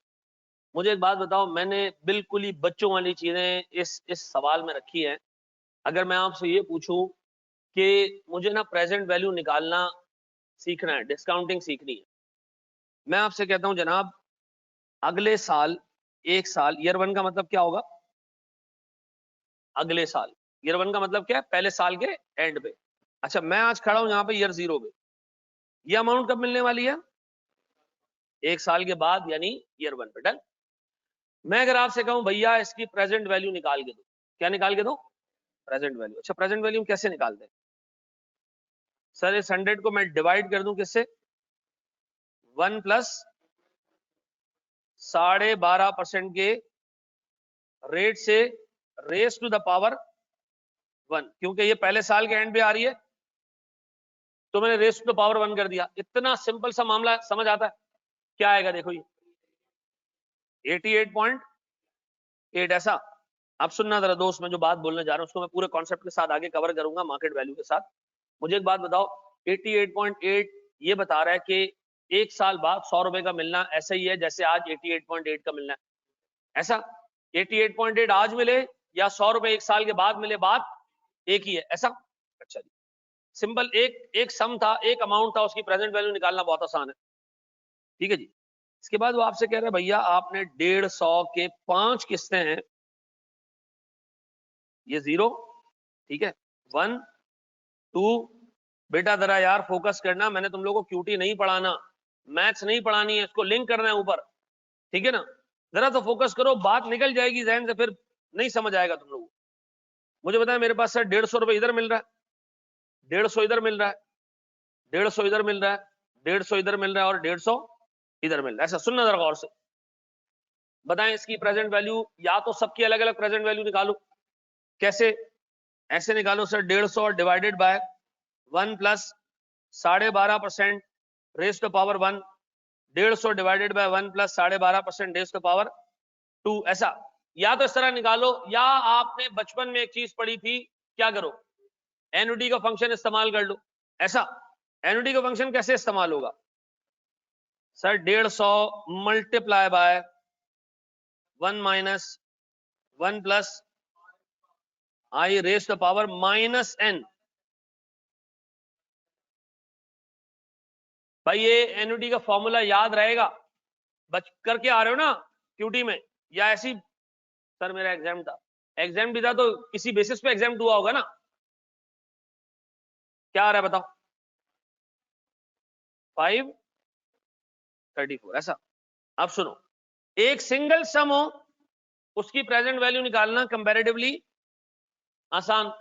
मुझे एक बात बताओ, मैंने बिल्कुल ही बच्चों वाली चीजें इस सवाल में रखी है। अगर मैं आपसे ये पूछूं कि मुझे ना प्रेजेंट वैल्यू निकालना सीखना है, डिस्काउंटिंग सीखनी है, मैं आपसे कहता हूं जनाब, अगले साल, एक साल, ईयर वन का मतलब क्या होगा? अगले साल। ईयर वन का मतलब क्या है? पहले साल के एंड पे। अच्छा, मैं आज खड़ा हूं यहाँ पे ईयर जीरो पे, ये अमाउंट कब मिलने वाली है? एक साल के बाद, यानी ईयर वन पे। डन। मैं अगर आपसे कहूं भैया इसकी प्रेजेंट वैल्यू निकाल के दो, क्या निकाल के दो? Present value. अच्छा, प्रेजेंट वैल्यू कैसे निकालते हैं? सर इस 100 को मैं डिवाइड कर दूं किससे? 1 प्लस 12.5% के रेट से रेस टू द पावर 1, क्योंकि ये पहले साल के एंड पे आ रही है, तो मैंने रेस टू द पावर 1 कर दिया। इतना सिंपल सा मामला समझ आता है? क्या आएगा देखो, ये 88.5 88.8 ऐसा। अब सुनना जरा दोस्त, मैं जो बात बोलने जा रहा हूँ उसको मैं पूरे कॉन्सेप्ट के साथ आगे कवर करूंगा मार्केट वैल्यू के साथ। मुझे एक बात बताओ, 88.8 ये बता रहा है कि एक साल बाद 100 रुपए का मिलना ऐसा ही है जैसे आज 88.8 का मिलना है, ऐसा? 88.8 आज मिले या 100 रुपए एक साल के बाद मिले, बात एक ही है, ऐसा? अच्छा जी, सिंपल, एक सम था, एक अमाउंट था, उसकी प्रेजेंट वैल्यू निकालना बहुत आसान है, ठीक है जी। इसके बाद वो आपसे कह रहे हैं भैया आपने 150 के 5 किस्तें हैं, ये 0, ठीक है, 1 2, बेटा जरा यार फोकस करना, मैंने तुम लोगों को क्यूटी नहीं पढ़ाना, मैथ्स नहीं पढ़ानी है, इसको लिंक करना है ऊपर, ठीक है ना? जरा तो फोकस करो, बात निकल जाएगी जहन से, फिर नहीं समझ आएगा तुम लोगों को। मुझे बताया मेरे पास सर 150 रुपए इधर मिल रहा है, 150 इधर मिल रहा है, 150 इधर मिल रहा है, 150 इधर मिल रहा है और 150 इधर मिल रहा है, ऐसा? सुनना जरा गौर से, बताएं इसकी प्रेजेंट वैल्यू, या तो सबकी अलग अलग प्रेजेंट वैल्यू निकालो। कैसे? ऐसे निकालो sir, 150 divided by 1 plus 12.5% raise to power 1, 150 divided by 1 plus 12.5% raise to power 2, ऐसा? या तो इस तरह निकालो, या आपने बचपन में एक चीज पढ़ी थी, क्या करो, एनुटी का फंक्शन इस्तेमाल कर लो, ऐसा? एनुटी का फंक्शन कैसे इस्तेमाल होगा sir? 150 multiply by 1 minus 1 plus I raise to power minus n। भाई ये एनुटी का फॉर्मूला याद रहेगा, बच करके आ रहे हो ना क्यूटी में, या ऐसी? सर मेरा एग्जाम था, एग्जाम भी था तो किसी बेसिस पे एग्जाम हुआ होगा ना, क्या आ रहा है बताओ? 534, ऐसा? अब सुनो, एक सिंगल सम हो उसकी प्रेजेंट वैल्यू निकालना कंपैरेटिवली आसान,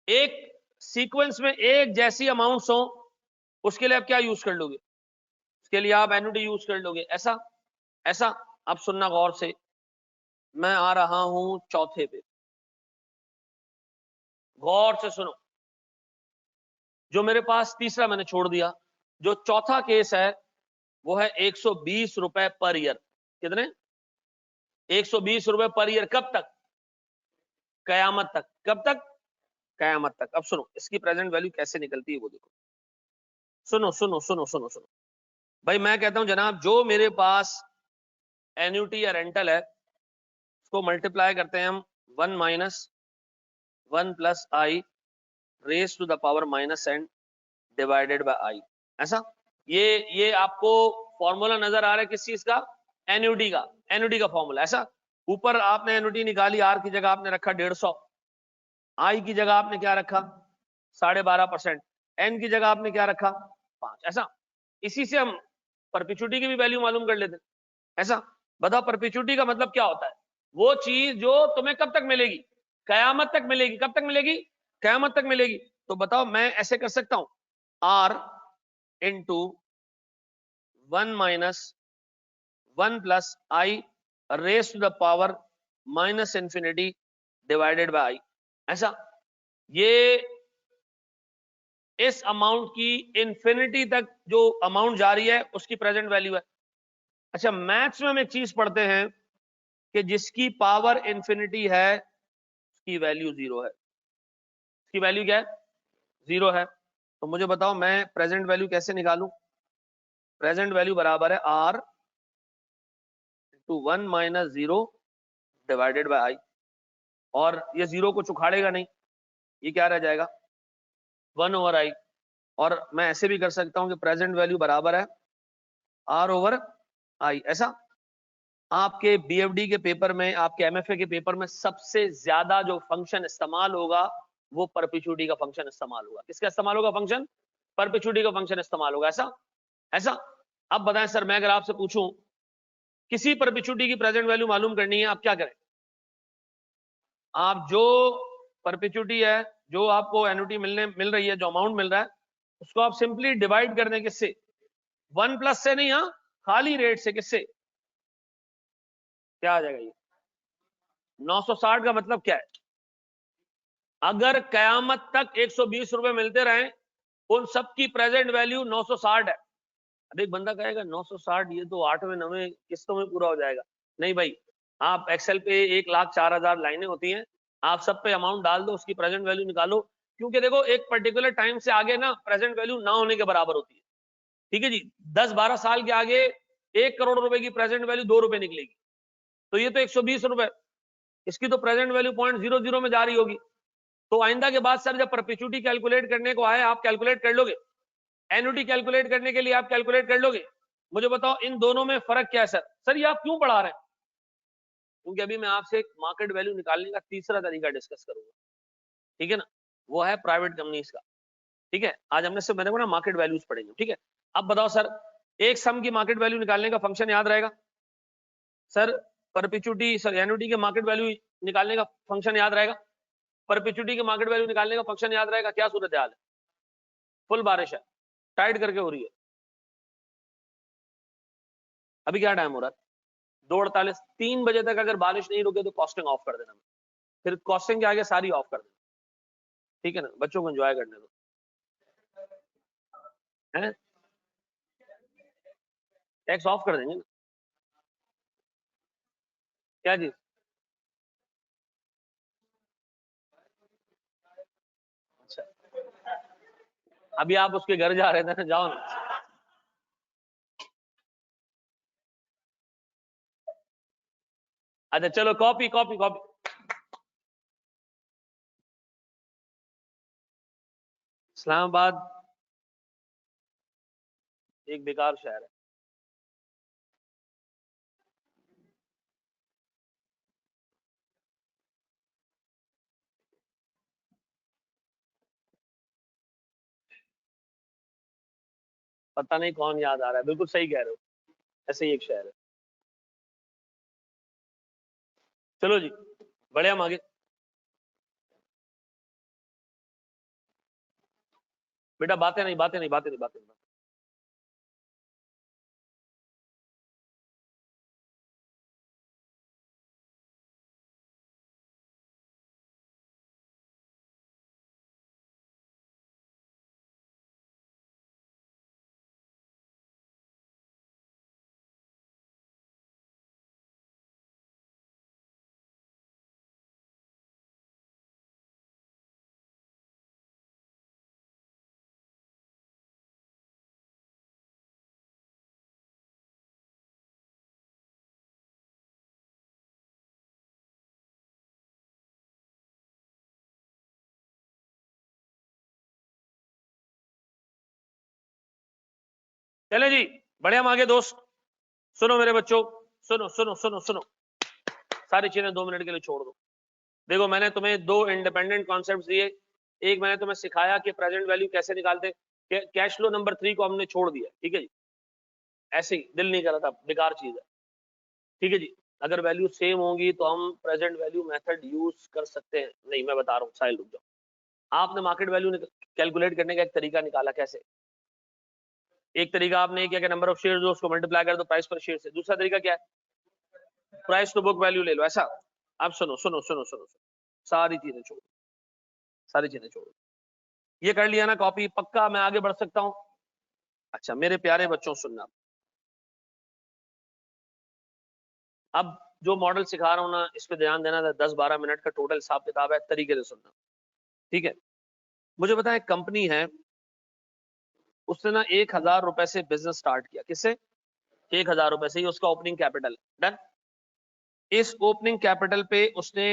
एक सीक्वेंस में एक जैसी अमाउंट्स हो उसके लिए आप क्या यूज कर लोगे? उसके लिए आप एनुटी यूज कर लोगे, ऐसा? ऐसा? अब सुनना गौर से, मैं आ रहा हूं चौथे पे, गौर से सुनो, जो मेरे पास तीसरा मैंने छोड़ दिया, जो चौथा केस है वो है 120 रुपए पर ईयर। कितने? 120 रुपए पर ईयर, कब तक? कयामत तक। कब तक? कयामत तक। अब सुनो इसकी प्रेजेंट वैल्यू कैसे निकलती है वो देखो, सुनो सुनो सुनो सुनो सुनो भाई, मैं कहता हूं जनाब जो मेरे पास एन्युटी या रेंटल है उसको मल्टीप्लाई करते हैं हम 1 minus 1 plus I raise to the power minus n divided by i, ऐसा? ये आपको फॉर्मूला नजर आ रहा है किस चीज का? एन्युटी का, एन्युटी का फॉर्मूला, ऐसा? ऊपर आपने एन्युटी निकाली, आर की जगह आपने रखा 150, आई की जगह आपने क्या रखा? 12.5%, एन की जगह आपने क्या रखा? 5, ऐसा? इसी से हम परपेचुइटी की भी वैल्यू मालूम कर लेते, ऐसा? बताओ परपेचुइटी का मतलब क्या होता है? वो चीज जो तुम्हें कब तक मिलेगी? कयामत तक मिलेगी। कब तक मिलेगी? कयामत तक मिलेगी। तो बताओ मैं ऐसे कर सकता हूं, r into 1 minus 1 plus I raise to the power minus infinity divided by i, ऐसा? ये इस अमाउंट की इंफिनिटी तक जो अमाउंट जा रही है उसकी प्रेजेंट वैल्यू है। अच्छा, मैथ्स में हम एक चीज पढ़ते हैं कि जिसकी पावर इंफिनिटी है उसकी वैल्यू 0 है। उसकी वैल्यू क्या है? 0 है। तो मुझे बताओ मैं प्रेजेंट वैल्यू कैसे निकालूं? प्रेजेंट वैल्यू बराबर है r into 1 minus 0 divided by i, और ये 0 को चुखाड़ेगा नहीं, ये क्या रह जाएगा? 1 ओवर आई। और मैं ऐसे भी कर सकता हूं कि प्रेजेंट वैल्यू बराबर है आर ओवर आई, ऐसा? आपके बीएफडी के पेपर में, आपके एमएफए के पेपर में सबसे ज्यादा जो फंक्शन इस्तेमाल होगा वो परपेचुइटी का फंक्शन इस्तेमाल होगा। किसका इस्तेमाल होगा फंक्शन? परपेचुइटी का फंक्शन इस्तेमाल होगा, ऐसा? ऐसा? अब बताएं सर, मैं अगर आपसे पूछूं किसी परपेचुइटी की प्रेजेंट वैल्यू मालूम करनी है, आप क्या करें? आप जो परपेचुइटी है, जो आपको एन्युटी मिल रही है, जो अमाउंट मिल रहा है, उसको आप सिंपली डिवाइड कर दें, किससे? 1 प्लस से नहीं, हाँ खाली रेट से। किससे? क्या आ जाएगा ये? 960 का मतलब क्या है? अगर कयामत तक 120 रुपए मिलते रहे, उन सब की प्रेजेंट वैल्यू 960 है। अब एक बंदा कहेगा 960 ये तो 8वें 9वें किस्तों में पूरा हो जाएगा। नहीं भाई, आप एक्सेल पे 1,04,000 लाइनें होती हैं, आप सब पे अमाउंट डाल दो, उसकी प्रेजेंट वैल्यू निकालो, क्योंकि देखो एक पर्टिकुलर टाइम से आगे ना प्रेजेंट वैल्यू ना होने के बराबर होती है। ठीक है जी, 10-12 साल के आगे 1 करोड़ रुपए की प्रेजेंट वैल्यू 2 रुपए निकलेगी, तो ये तो 120 रुपए, इसकी तो प्रेजेंट वैल्यू 0.00 में जा रही होगी। तो आइंदा के बाद सर जब परपेचुटी कैलकुलेट करने को आए, आप कैलकुलेट कर लोगे, एन्युटी कैलकुलेट करने के लिए आप कैलकुलेट कर लोगे। मुझे बताओ इन दोनों में फर्क क्या है सर? सर ये आप क्यों पढ़ा रहे हैं? क्योंकि अभी मैं आपसे एक मार्केट वैल्यू निकालने का तीसरा तरीका डिस्कस करूंगा, ठीक है ना, वो है प्राइवेट कंपनीज का। ठीक है, आज हमने सिर्फ मैंने को ना मार्केट वैल्यूज पढ़ेंगे। ठीक है, अब बताओ सर, एक सम की मार्केट वैल्यू निकालने का फंक्शन याद रहेगा सर? परपेचुटी सर एन्युटी के मार्केट वैल्यू निकालने का फंक्शन याद रहेगा? परपेचुटी के मार्केट वैल्यू निकालने का फंक्शन याद रहेगा? क्या सूरत हाल है? फुल बारिश है, टाइट करके हो रही है। अभी क्या टाइम हो रहा है? 2:48। 3 बजे तक अगर बारिश नहीं रुके तो कॉस्टिंग ऑफ कर देना, फिर कॉस्टिंग के आगे सारी ऑफ कर देना। ठीक है ना, बच्चों को एंजॉय करने दो। है टैक्स ऑफ कर देंगे ना, क्या चीज? अच्छा, अभी आप उसके घर जा रहे थे ना, जाओ ना। अच्छा चलो, कॉपी कॉपी कॉपी। इस्लामाबाद एक बेकार शहर है। पता नहीं कौन याद आ रहा है, बिल्कुल सही कह रहे हो, ऐसे ही एक शहर है। चलो जी, बढ़िया, हम आगे। बेटा बातें नहीं, बातें नहीं, बातें नहीं, बातें नहीं। चले जी, बढ़िया, हम आगे दोस्त। सुनो मेरे बच्चों, सुनो सुनो सुनो सुनो, सारी चीजें 2 मिनट के लिए छोड़ दो। देखो मैंने तुम्हें दो इंडिपेंडेंट कॉन्सेप्ट दिए, एक मैंने तुम्हें सिखाया कि प्रेजेंट वैल्यू कैसे निकालते, कैश फ्लो नंबर 3 को हमने छोड़ दिया। ठीक है जी, ऐसे ही दिल नहीं कर रहा था, बेकार चीज है। ठीक है जी, अगर वैल्यू सेम होगी तो हम प्रेजेंट वैल्यू मेथड यूज कर सकते हैं। नहीं, मैं बता रहा हूँ, साइल रुक जाओ। आपने मार्केट वैल्यू कैलकुलेट करने का एक तरीका निकाला, कैसे? एक तरीका आपने किया कि नंबर ऑफ शेयर जो उसको मल्टीप्लाई कर दो प्राइस पर शेयर से। दूसरा तरीका क्या है? प्राइस टू बुक वैल्यू ले लो, ऐसा। अब सुनो सुनो सुनो सुनो सुनो, सारी चीजें छोड़ो, सारी चीजें छोड़ो। ये कर लिया ना कॉपी? पक्का मैं आगे बढ़ सकता हूँ? अच्छा मेरे प्यारे बच्चों, सुनना, अब जो मॉडल सिखा रहा हूं ना, इस पे ध्यान देना था। 10-12 मिनट का टोटल हिसाब किताब है, तरीके से सुनना। ठीक है, मुझे पता है कंपनी है, उसने ना 1,000 रुपए से बिजनेस स्टार्ट किया। किससे? 1,000 रुपए से ही उसका ओपनिंग कैपिटल। डन। इस ओपनिंग कैपिटल पे उसने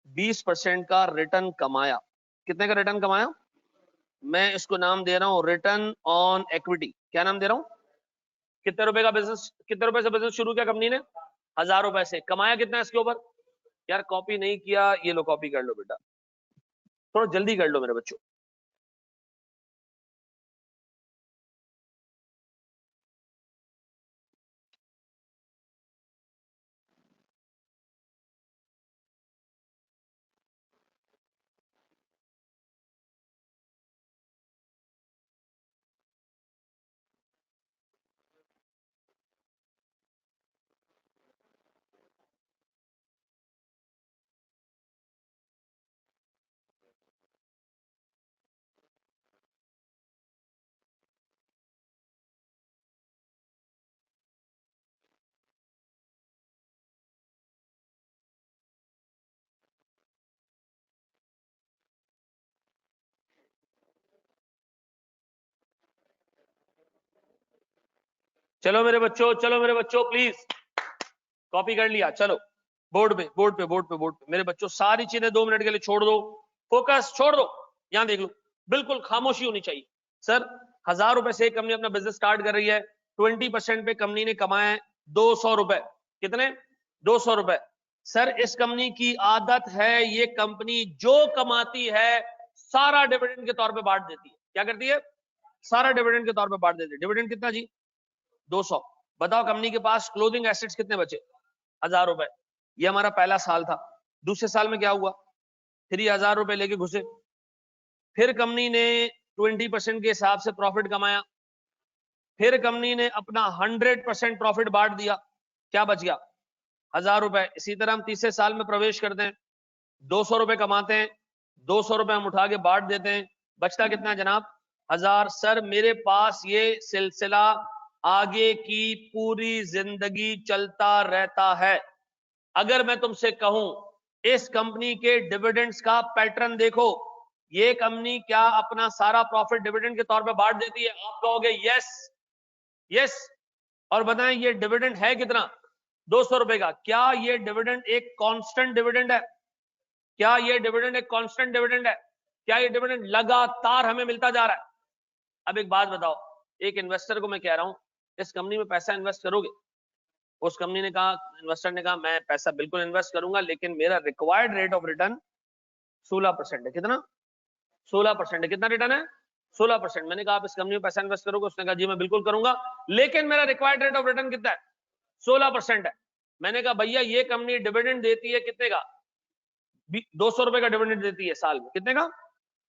20% का रिटर्न कमाया। कितने का रिटर्न कमाया? मैं इसको नाम दे रहा हूं रिटर्न ऑन इक्विटी। क्या नाम दे रहा हूं? कितने रुपए का बिजनेस, कितने रुपए से बिजनेस शुरू किया कंपनी ने? 1,000 रुपए से। कमाया कितना इसके ऊपर? यार कॉपी नहीं किया, ये लो कॉपी कर लो बेटा, थोड़ा जल्दी कर लो मेरे बच्चों। चलो मेरे बच्चों, चलो मेरे बच्चों, प्लीज कॉपी कर लिया, चलो बोर्ड पे, बोर्ड पे, बोर्ड पे, बोर्ड पे। मेरे बच्चों सारी चीजें 2 मिनट के लिए छोड़ दो, फोकस छोड़ दो, यहां देख लो, बिल्कुल खामोशी होनी चाहिए। सर 1000 रुपए से एक कंपनी अपना बिजनेस स्टार्ट कर रही है, 20% पे कंपनी ने कमाए 200 रुपए। कितने? 200 रुपए। सर इस कंपनी की आदत है, ये कंपनी जो कमाती है सारा डिविडेंड के तौर पे बांट देती है। क्या करती है? सारा डिविडेंड के तौर पे बांट देती है। डिविडेंड कितना जी? 200। बताओ कंपनी के पास क्लोजिंग एसेट्स कितने बचे? 1000 रुपए। ये हमारा पहला साल था। दूसरे साल में क्या हुआ? फिर 1000 रुपए लेके घुसे, फिर कंपनी ने 20% के हिसाब से प्रॉफिट कमाया, फिर कंपनी ने अपना 100% प्रॉफिट बांट दिया, क्या बच गया? 1000 रुपए। इसी तरह हम तीसरे साल में प्रवेश करते हैं, 200 रुपए कमाते हैं, 200 रुपए हम उठा के बांट देते हैं, बचता कितना जनाब? 1000। सर मेरे पास ये सिलसिला आगे की पूरी जिंदगी चलता रहता है। अगर मैं तुमसे कहूं इस कंपनी के डिविडेंड्स का पैटर्न देखो, ये कंपनी क्या अपना सारा प्रॉफिट डिविडेंड के तौर पे बांट देती है? आप कहोगे यस, यस। और बताएं ये डिविडेंड है कितना? 200 रुपए का। क्या ये डिविडेंड एक कांस्टेंट डिविडेंड है? क्या ये डिविडेंड एक कांस्टेंट डिविडेंड है? क्या ये डिविडेंड लगातार हमें मिलता जा रहा है? अब एक बात बताओ, एक इन्वेस्टर को मैं कह रहा हूं इस कंपनी में पैसा इन्वेस्ट करोगे? उस कंपनी ने कहा, इन्वेस्टर ने कहा मैं पैसा बिल्कुल इन्वेस्ट करूंगा, लेकिन मेरा रिक्वायर्ड रेट ऑफ रिटर्न 16% है। कितना? 16% है। कितना रिटर्न है? 16%। मैंने कहा आप इस कंपनी में पैसा इन्वेस्ट करोगे? उसने कहा जी मैं बिल्कुल करूंगा, लेकिन मेरा रिक्वायर्ड रेट ऑफ रिटर्न कितना है? 16% है। मैंने कहा भैया ये कंपनी डिविडेंड देती है कितने का? 200 रुपए का डिविडेंड देती है साल में। कितने का?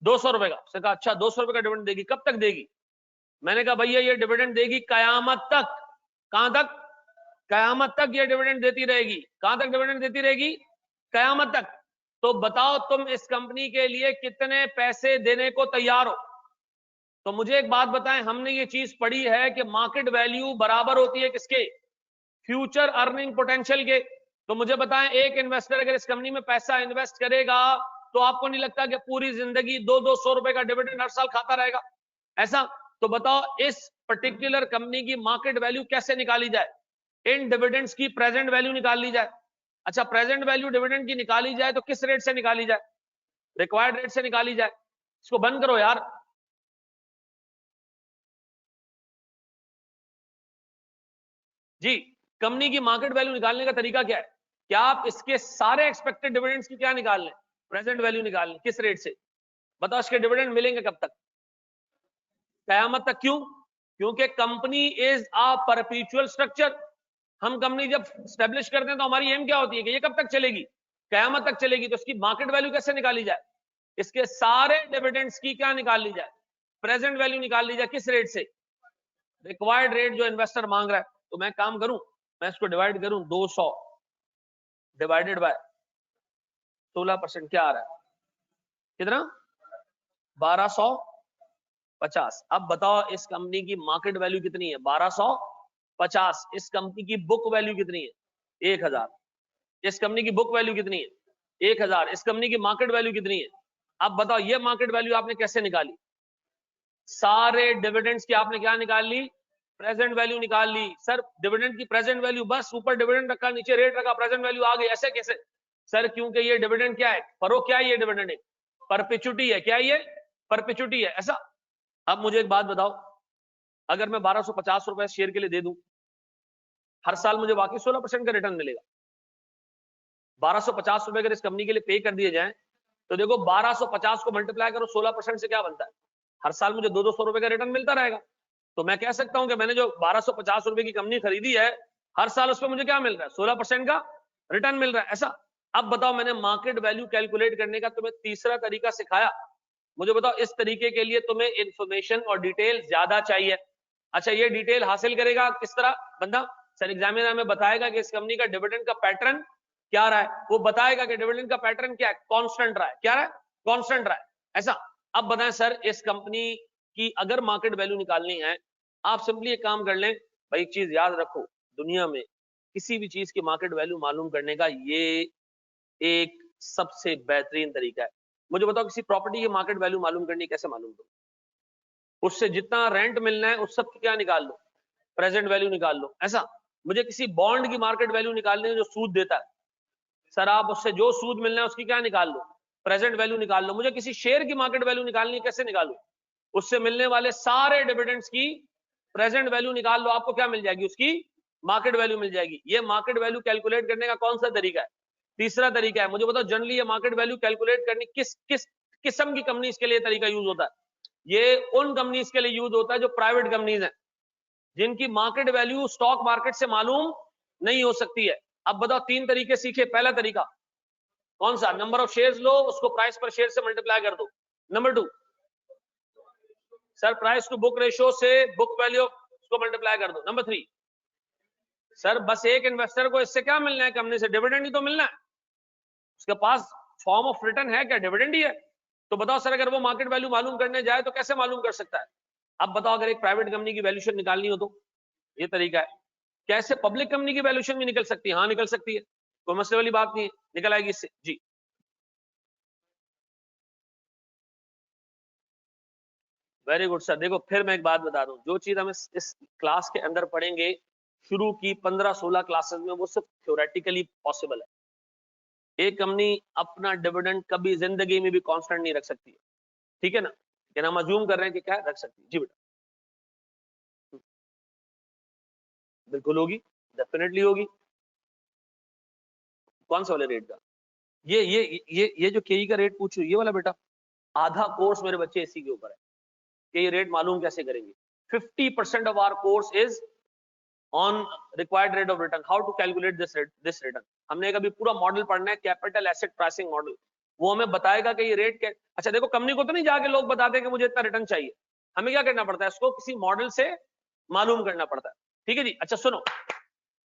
200 रुपए का। उसने कहा अच्छा 200 रुपए का डिविडेंड देगी, कब तक देगी? मैंने कहा भैया ये डिविडेंड देगी कयामत तक। कहां तक? कयामत तक ये डिविडेंड देती रहेगी। कहां तक डिविडेंड देती रहेगी? कयामत तक। तो बताओ तुम इस कंपनी के लिए कितने पैसे देने को तैयार हो? तो मुझे एक बात बताएं, हमने ये चीज पढ़ी है कि मार्केट वैल्यू बराबर होती है किसके? फ्यूचर अर्निंग पोटेंशियल के। तो मुझे बताएं एक इन्वेस्टर अगर इस कंपनी में पैसा इन्वेस्ट करेगा तो आपको नहीं लगता कि पूरी जिंदगी 200 रुपए का डिविडेंड हर साल खाता रहेगा? ऐसा? तो बताओ इस पर्टिकुलर कंपनी की मार्केट वैल्यू कैसे निकाली जाए? इन डिविडेंड्स की प्रेजेंट वैल्यू निकाल ली जाए। अच्छा प्रेजेंट वैल्यू डिविडेंड की निकाली जाए तो किस रेट से निकाली जाए? रिक्वायर्ड रेट से निकाली जाए। इसको बंद करो यार। जी, कंपनी की मार्केट वैल्यू निकालने का तरीका क्या है? क्या आप इसके सारे एक्सपेक्टेड डिविडेंड्स की क्या निकाल लें? प्रेजेंट वैल्यू निकाल लें। किस रेट से? बताओ इसके डिविडेंड मिलेंगे कब तक? कयामत तक। क्यों? क्योंकि company is a perpetual structure. हम कंपनी जब स्टैब्लिश करते हैं तो हमारी एम क्या होती है कि ये कब तक चलेगी? कयामत तक चलेगी। तो इसकी मार्केट वैल्यू कैसे निकाली जाए? इसके सारे डिविडेंड्स की क्या निकाल ली जाए? प्रेजेंट वैल्यू निकाल ली जाए। किस रेट से? रिक्वायर्ड रेट जो इन्वेस्टर मांग रहा है। तो मैं काम करूं, मैं इसको डिवाइड करूं 200 डिवाइडेड बाय 16%, क्या आ रहा है? कितना? 1250। अब बताओ इस कंपनी की मार्केट वैल्यू कितनी है? 1250। इस कंपनी की बुक वैल्यू कितनी है? 1000। इस कंपनी की बुक वैल्यू कितनी है? 1000। इस कंपनी की मार्केट वैल्यू कितनी है? अब बताओ ये मार्केट वैल्यू आपने कैसे निकाली? सारे डिविडेंड्स की आपने क्या निकाल ली? प्रेजेंट वैल्यू निकाल ली। सर डिविडेंड की प्रेजेंट वैल्यू, बस ऊपर डिविडेंड रखा नीचे रेट रखा, प्रेजेंट वैल्यू आ गई। ऐसे कैसे? सर क्योंकि ये डिविडेंड क्या है? फरोख क्या है? ये डिविडेंड है, परपेचुटी है। क्या है ये? परपेचुटी है। ऐसा? अब मुझे एक बात बताओ, अगर मैं 1250 रुपए शेयर के लिए दे दूं, हर साल मुझे वाकई 16% का रिटर्न मिलेगा। 1250 रुपए अगर इस कंपनी के लिए पे कर दिए जाए तो देखो 1250 को मल्टीप्लाई करो 16% से, क्या बनता है? हर साल मुझे 200 रुपए का रिटर्न मिलता रहेगा। तो मैं कह सकता हूं कि मैंने जो 1250 रुपए की कंपनी खरीदी है, हर साल उस पर मुझे क्या मिल रहा है? 16% का रिटर्न मिल रहा है। ऐसा? अब बताओ मैंने मार्केट वैल्यू कैलकुलेट करने का तुम्हें तीसरा तरीका सिखाया। मुझे बताओ इस तरीके के लिए तुम्हें इंफॉर्मेशन और डिटेल ज्यादा चाहिए। अच्छा ये डिटेल हासिल करेगा किस तरह बंदा? सर एग्जामिनर हमें बताएगा कि इस कंपनी का डिविडेंड का पैटर्न क्या रहा है। वो बताएगा कि डिविडेंड का पैटर्न क्या है? कांस्टेंट रहा है। क्या रहा है? कांस्टेंट रहा है। ऐसा? अब बताएं सर इस कंपनी की अगर मार्केट वैल्यू निकालनी है, आप सिंपली एक काम कर लें भाई, एक चीज याद रखो, दुनिया में किसी भी चीज की मार्केट वैल्यू मालूम करने का ये एक सबसे बेहतरीन तरीका है। मुझे बताओ किसी प्रॉपर्टी की मार्केट वैल्यू मालूम करनी, कैसे मालूम करो? उससे जितना रेंट मिलना है उस सब की क्या निकाल लो, प्रेजेंट वैल्यू निकाल लो। ऐसा मुझे किसी बॉन्ड की मार्केट वैल्यू निकालनी है जो सूद देता है, सर आप उससे जो सूद मिलना है उसकी क्या निकाल लो, प्रेजेंट वैल्यू निकाल लो। मुझे किसी शेयर की मार्केट वैल्यू निकालनी है, कैसे निकालू, उससे मिलने वाले सारे डिविडेंड्स की प्रेजेंट वैल्यू निकाल लो, आपको क्या मिल जाएगी, उसकी मार्केट वैल्यू मिल जाएगी। ये मार्केट वैल्यू कैलकुलेट करने का कौन सा तरीका है, तीसरा तरीका है। मुझे बताओ जनरली ये मार्केट वैल्यू कैलकुलेट करनी किस किस किस्म की कंपनीज के लिए तरीका यूज होता है? ये उन कंपनीज के लिए यूज होता है जो प्राइवेट कंपनीज हैं, जिनकी मार्केट वैल्यू स्टॉक मार्केट से मालूम नहीं हो सकती है। अब बताओ तीन तरीके सीखे, पहला तरीका कौन सा, नंबर ऑफ शेयर्स लो, उसको प्राइस पर शेयर से मल्टीप्लाई कर दो। Number 2 sir price to book ratio से बुक वैल्यू उसको मल्टीप्लाई कर दो। नंबर 3 सर बस एक इन्वेस्टर को इससे क्या मिलना है, कंपनी से डिविडेंड ही तो मिलना है, उसके पास फॉर्म ऑफ रिटर्न है क्या, डिविडेंड ही है। तो बताओ सर अगर वो मार्केट वैल्यू मालूम करने जाए तो कैसे मालूम कर सकता है? अब बताओ अगर एक प्राइवेट कंपनी की वैल्यूएशन निकालनी हो तो ये तरीका है। कैसे पब्लिक कंपनी की वैल्यूएशन भी निकल सकती है? हाँ निकल सकती है, कोई मसले वाली बात नहीं है, निकल आएगी इससे जी। Very good sir. देखो फिर मैं एक बात बता दूं, जो चीज हम इस क्लास के अंदर पढ़ेंगे, शुरू की 15-16 क्लासेस में, वो सिर्फ थ्योरेटिकली पॉसिबल है। एक कंपनी अपना डिविडेंड कभी जिंदगी में भी कांस्टेंट नहीं रख सकती है, ठीक है ना, लेकिन हम अज्यूम कर रहे हैं कि क्या रख सकती है। जी बेटा बिल्कुल होगी, डेफिनेटली होगी। कौन सा वाले रेट का? ये जो केई का रेट पूछ रही है ये वाला बेटा, आधा कोर्स मेरे बच्चे इसी के ऊपर है कि ये रेट मालूम कैसे करेंगे। 50% of our course is on required rate of return, how to calculate this return. हमने एक अभी पूरा मॉडल पढ़ना है, कैपिटल एसेट प्राइसिंग मॉडल, वो हमें बताएगा कि ये रेट क्या। अच्छा देखो कंपनी को तो नहीं जाके लोग बताते कि मुझे इतना रिटर्न चाहिए, हमें क्या करना पड़ता है, इसको किसी मॉडल से मालूम करना पड़ता है, ठीक है जी। अच्छा सुनो,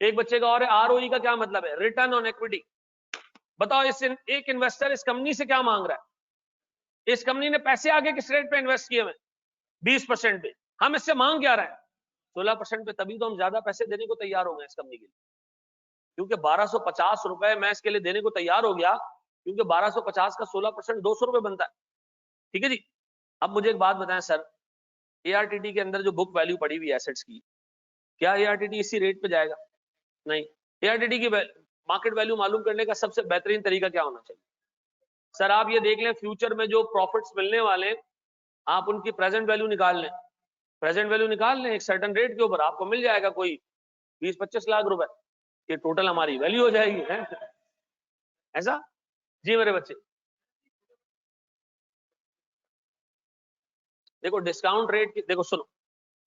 एक बच्चे का और है, आरओई का क्या मतलब है, रिटर्न ऑन इक्विटी। बताओ इस एक इन्वेस्टर इस कंपनी से क्या मांग रहा है, इस कंपनी ने पैसे आगे किस रेट पे इन्वेस्ट किए हुए, 20% पे, हम इससे मांग क्या रहे हैं, 16% पे। तभी तो हम ज्यादा पैसे देने को तैयार हो गए इस कंपनी के लिए, क्योंकि 1250 रुपए मैं इसके लिए देने को तैयार हो गया, क्योंकि 1250 का 16% 200 रुपए बनता है, ठीक है जी। अब मुझे एक बात बताएं सर, एआरटीटी के अंदर जो बुक वैल्यू पड़ी हुई एसेट्स की, क्या एआरटीटी इसी रेट पे जाएगा? नहीं। एआरटीटी की मार्केट वैल्यू मालूम करने का सबसे बेहतरीन तरीका क्या होना चाहिए? सर आप ये देख लें, फ्यूचर में जो प्रॉफिट्स मिलने वाले, आप उनकी प्रेजेंट वैल्यू निकाल लें, प्रेजेंट वैल्यू निकाल लें एक सर्टेन रेट के ऊपर, आपको मिल जाएगा कोई 20-25 लाख रुपए, ये टोटल हमारी वैल्यू हो जाएगी है? ऐसा जी मेरे बच्चे। देखो डिस्काउंट रेट की, देखो सुनो,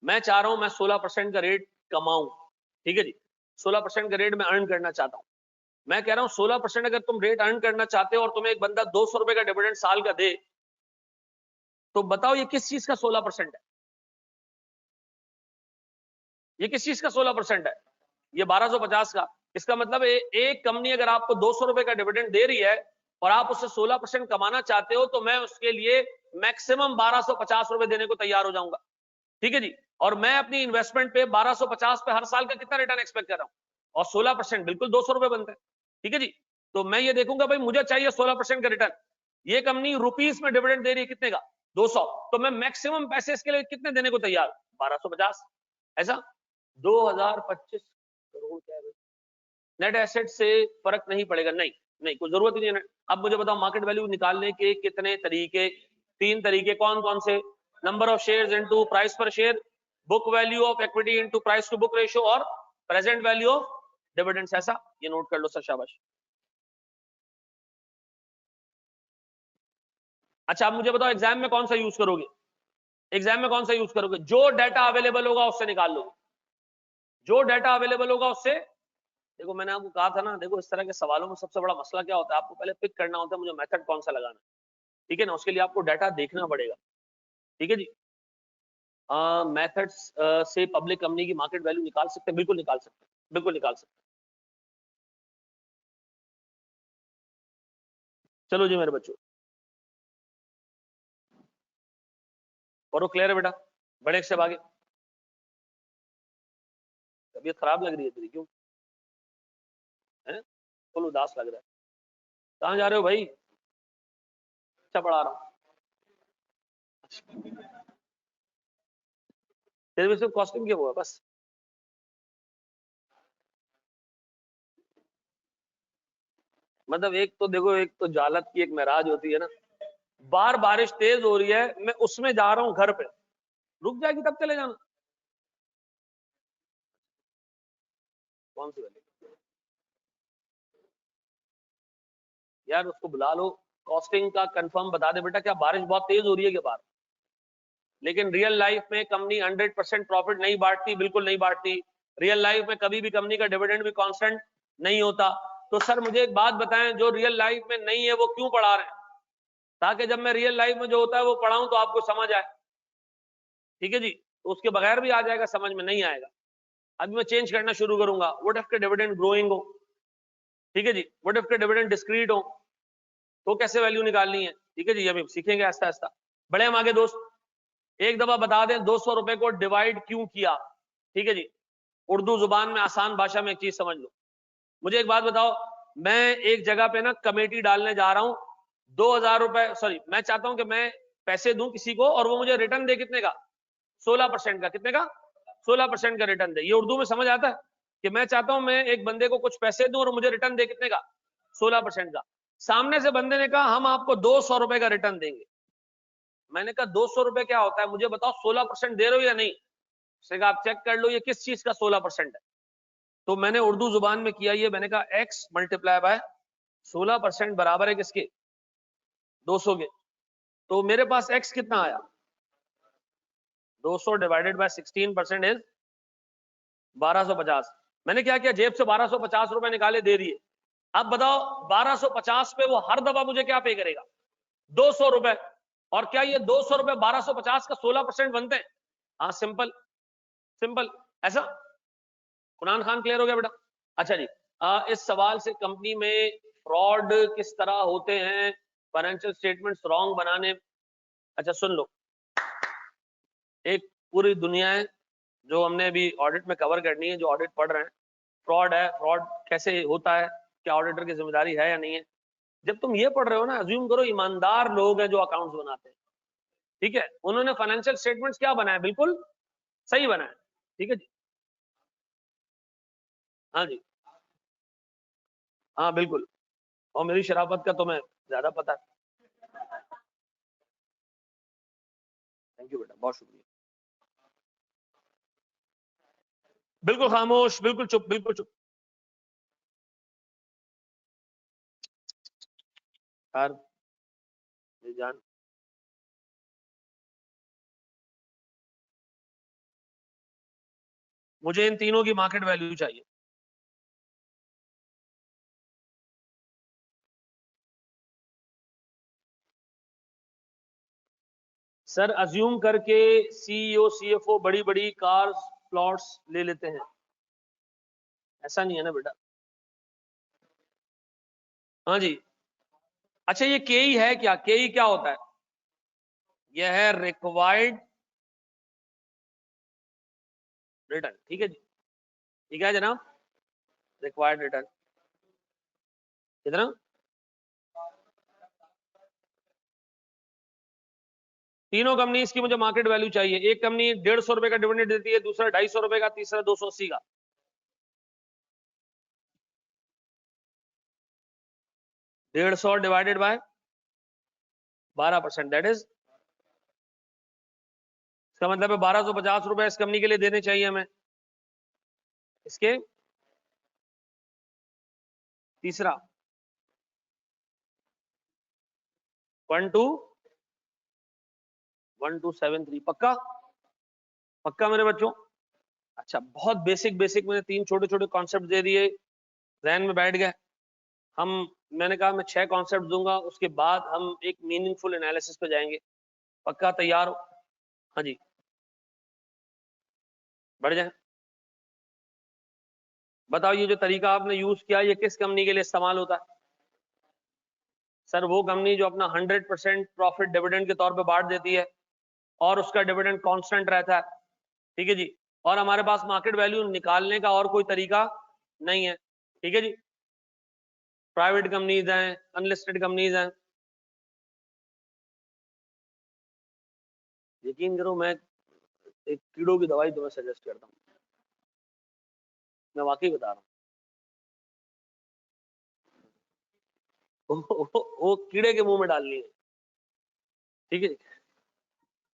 मैं चाह रहा हूं मैं 16% का रेट कमाऊं, ठीक है जी, 16% का रेट मैं अर्न करना चाहता हूं। मैं कह रहा हूं 16% अगर तुम रेट अर्न करना चाहते हो और तुम्हें एक बंदा 200 रुपए का डिविडेंड साल का दे, तो बताओ ये किस चीज का 16% है, ये किस चीज का 16% है? ये 1250 का। इसका मतलब एक कंपनी अगर आपको 200 रुपए का डिविडेंड दे रही है और आप उससे 16% कमाना चाहते हो, तो मैं उसके लिए मैक्सिमम 1250 रुपए देने को तैयार हो जाऊंगा, ठीक है जी। और मैं अपनी इन्वेस्टमेंट पे 1250 पे हर साल का कितना रिटर्न एक्सपेक्ट कर रहा हूं, और 16% बिल्कुल 200 रुपए बनता है, ठीक है जी। तो मैं ये देखूंगा भाई मुझे चाहिए 16% का रिटर्न, ये कंपनी रुपीस में डिविडेंड दे रही है कितने का, 200, तो मैं मैक्सिमम पैसे इसके लिए कितने देने को तैयार, 1250। ऐसा 2025 करोड़ क्या है भाई, नेट एसेट से फर्क नहीं पड़ेगा, नहीं नहीं कोई जरूरत ही नहीं है। अब मुझे बताओ मार्केट वैल्यू निकालने के कितने तरीके, तीन तरीके, कौन कौन से, number of shares into price पर share, book value of equity into price to book ratio, और प्रेजेंट वैल्यू ऑफ डिविडेंड्स। ऐसा ये नोट कर लो सर, शाबाश। अच्छा अब मुझे बताओ एग्जाम में कौन सा यूज करोगे, एग्जाम में कौन सा यूज करोगे, जो डाटा अवेलेबल होगा उससे निकाल लो, जो डाटा अवेलेबल होगा उससे। देखो मैंने आपको कहा था ना, देखो इस तरह के सवालों में सबसे बड़ा मसला क्या होता है, आपको पहले पिक करना होता है मुझे मेथड कौन सा लगाना है, ठीक है ना, उसके लिए आपको डाटा देखना पड़ेगा, ठीक है जी। मेथड्स से पब्लिक कंपनी की मार्केट वैल्यू निकाल सकते हैं, बिल्कुल निकाल सकते हैं, बिल्कुल निकाल सकते हैं। चलो जी मेरे बच्चों, और क्लियर है बेटा, बड़े से आगे। तबीयत खराब लग रही है तेरी, क्यों है, फुल उदास लग रहा है, कहाँ जा रहे हो भाई? अच्छा पढ़ा रहा हूँ, तेरे भी सिर्फ कॉस्टिंग के वो है बस, मतलब एक तो देखो, एक तो जालत की एक महराज होती है ना, बाहर बारिश तेज हो रही है, मैं उसमें जा रहा हूं घर पे, रुक जाएगी तब चले जाना। कौन सी वाली यार, उसको बुला लो, कॉस्टिंग का कंफर्म बता दे बेटा, क्या बारिश बहुत तेज हो रही है क्या बाहर। लेकिन रियल लाइफ में कंपनी 100% प्रॉफिट नहीं बांटती, बिल्कुल नहीं बांटती। रियल लाइफ में कभी भी कंपनी का डिविडेंड भी कांस्टेंट नहीं होता। तो सर मुझे एक बात बताएं, जो रियल लाइफ में नहीं है वो क्यों पढ़ा रहे हैं, ताकि जब मैं रियल लाइफ में जो होता है वो पढ़ाऊं तो आपको समझ आए। ठीक है जी, तो उसके बगैर भी आ जाएगा, समझ में नहीं आएगा। अभी मैं चेंज करना शुरू करूंगा। व्हाट इफ के डिविडेंड ग्रोइंग हो, ठीक है जी, व्हाट इफ के डिविडेंड डिस्क्रीट हो, तो कैसे वैल्यू निकालनी है। ठीक है जी, अभी सीखेंगे आहिस्ता आहिस्ता। बड़े हम आगे दोस्त, एक दफा बता दें 200 रुपए को डिवाइड क्यों किया। ठीक है जी, उर्दू जुबान में आसान भाषा में एक चीज समझ लो। मुझे एक बात बताओ, मैं एक जगह पे ना कमेटी डालने जा रहा हूं, 2000 रुपए, सॉरी, मैं चाहता हूं कि मैं पैसे दूं किसी को और वो मुझे रिटर्न दे कितने का, 16% का। कितने का? 16% का रिटर्न दे। ये उर्दू में समझ आता है कि मैं चाहता हूं मैं एक बंदे को कुछ पैसे दूं और मुझे रिटर्न दे कितने का, 16% का। सामने से बंदे ने कहा हम आपको 200 रुपए का रिटर्न देंगे। मैंने कहा 200 रुपए क्या होता है, मुझे बताओ 16% दे रहे हो या नहीं। उसने कहा आप चेक कर लो ये किस चीज का 16% है। तो मैंने उर्दू जुबान में किया ये, मैंने कहा x मल्टीप्लाई बाय 16% बराबर है किसके, 200 के। तो मेरे पास x कितना आया, 200 डिवाइडेड बाय 16% इज 1250। मैंने क्या किया, जेब से 1250 रुपए निकाले दे दिए। अब बताओ 1250 पे वो हर दफा मुझे क्या पे करेगा, 200 रुपए। और क्या ये 200 रुपए 1250 का 16% बनते हैं? हाँ, सिंपल सिंपल ऐसा। कुरान खान क्लियर हो गया बेटा। अच्छा जी, इस सवाल से कंपनी में फ्रॉड किस तरह होते हैं, फाइनेंशियल स्टेटमेंट्स रॉन्ग बनाने। अच्छा सुन लो, एक पूरी दुनिया है जो हमने अभी ऑडिट में कवर करनी है, जो ऑडिट पढ़ रहे हैं। फ्रॉड है, फ्रॉड कैसे होता है, क्या ऑडिटर की जिम्मेदारी है या नहीं है। जब तुम ये पढ़ रहे हो ना, अज्यूम करो ईमानदार लोग हैं जो अकाउंट्स बनाते हैं, ठीक है, उन्होंने फाइनेंशियल स्टेटमेंट्स क्या बनाया, बिल्कुल सही बनाया। ठीक है जी, हाँ जी, हाँ बिल्कुल। और मेरी शराफत का तुम्हें ज्यादा पता है। थैंक यू बेटा, बहुत शुक्रिया। बिल्कुल खामोश, बिल्कुल चुप, बिल्कुल चुप। यार ये जान, मुझे इन तीनों की मार्केट वैल्यू चाहिए। सर अज्यूम करके सीईओ सीएफओ बड़ी बड़ी कार्स प्लॉट्स ले लेते हैं, ऐसा नहीं है ना बेटा। हाँ जी। अच्छा ये केई है क्या, केई क्या होता है, यह है रिक्वायर्ड रिटर्न। ठीक है जी, ठीक है जनाब, रिक्वायर्ड रिटर्न कितना, तीनों कंपनी की मुझे मार्केट वैल्यू चाहिए। एक कंपनी 150 रुपए का डिविडेंड देती है, दूसरा 250 रुपए का, तीसरा 280 का। 150 डिवाइडेड बाय 12%, दैट इज, इसका मतलब है 1250 रुपए इस कंपनी के लिए देने चाहिए हमें। इसके तीसरा 1273, पक्का पक्का मेरे बच्चों। अच्छा, बहुत बेसिक बेसिक मैंने तीन छोटे छोटे कॉन्सेप्ट दे दिए, जहन में बैठ गए। हम, मैंने कहा मैं 6 कॉन्सेप्ट दूंगा, उसके बाद हम एक मीनिंगफुल एनालिसिस पे जाएंगे। पक्का तैयार हो? हाँ जी, बढ़ जाए। बताओ ये जो तरीका आपने यूज किया ये किस कंपनी के लिए इस्तेमाल होता है। सर वो कंपनी जो अपना 100% प्रॉफिट डिविडेंड के तौर पे बांट देती है और उसका डिविडेंड कांस्टेंट रहता है। ठीक है जी, और हमारे पास मार्केट वैल्यू निकालने का और कोई तरीका नहीं है। ठीक है जी, प्राइवेट कंपनीज हैं, अनलिस्टेड कंपनीज हैं। यकीन करो मैं एक कीड़ों की दवाई तुम्हें सजेस्ट करता हूँ, मैं वाकई बता रहा हूँ। वो कीड़े के मुंह में डालनी है, ठीक है।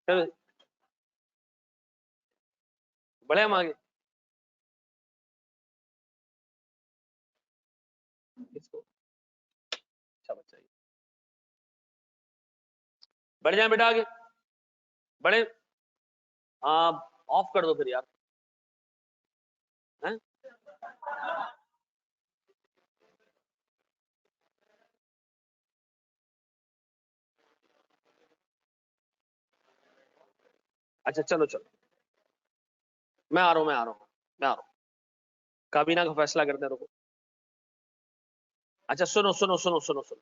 चलो बढ़े हम आगे। इसको अच्छा बच्चा बढ़ जाए बेटा आगे बढ़े। ऑफ कर दो फिर यार, हैं? अच्छा चलो चलो, मैं आ रहा हूँ, मैं आ रहा हूँ, मैं आ रहा हूँ। काबीना का फैसला करते हैं, रुको। अच्छा सुनो सुनो सुनो सुनो सुनो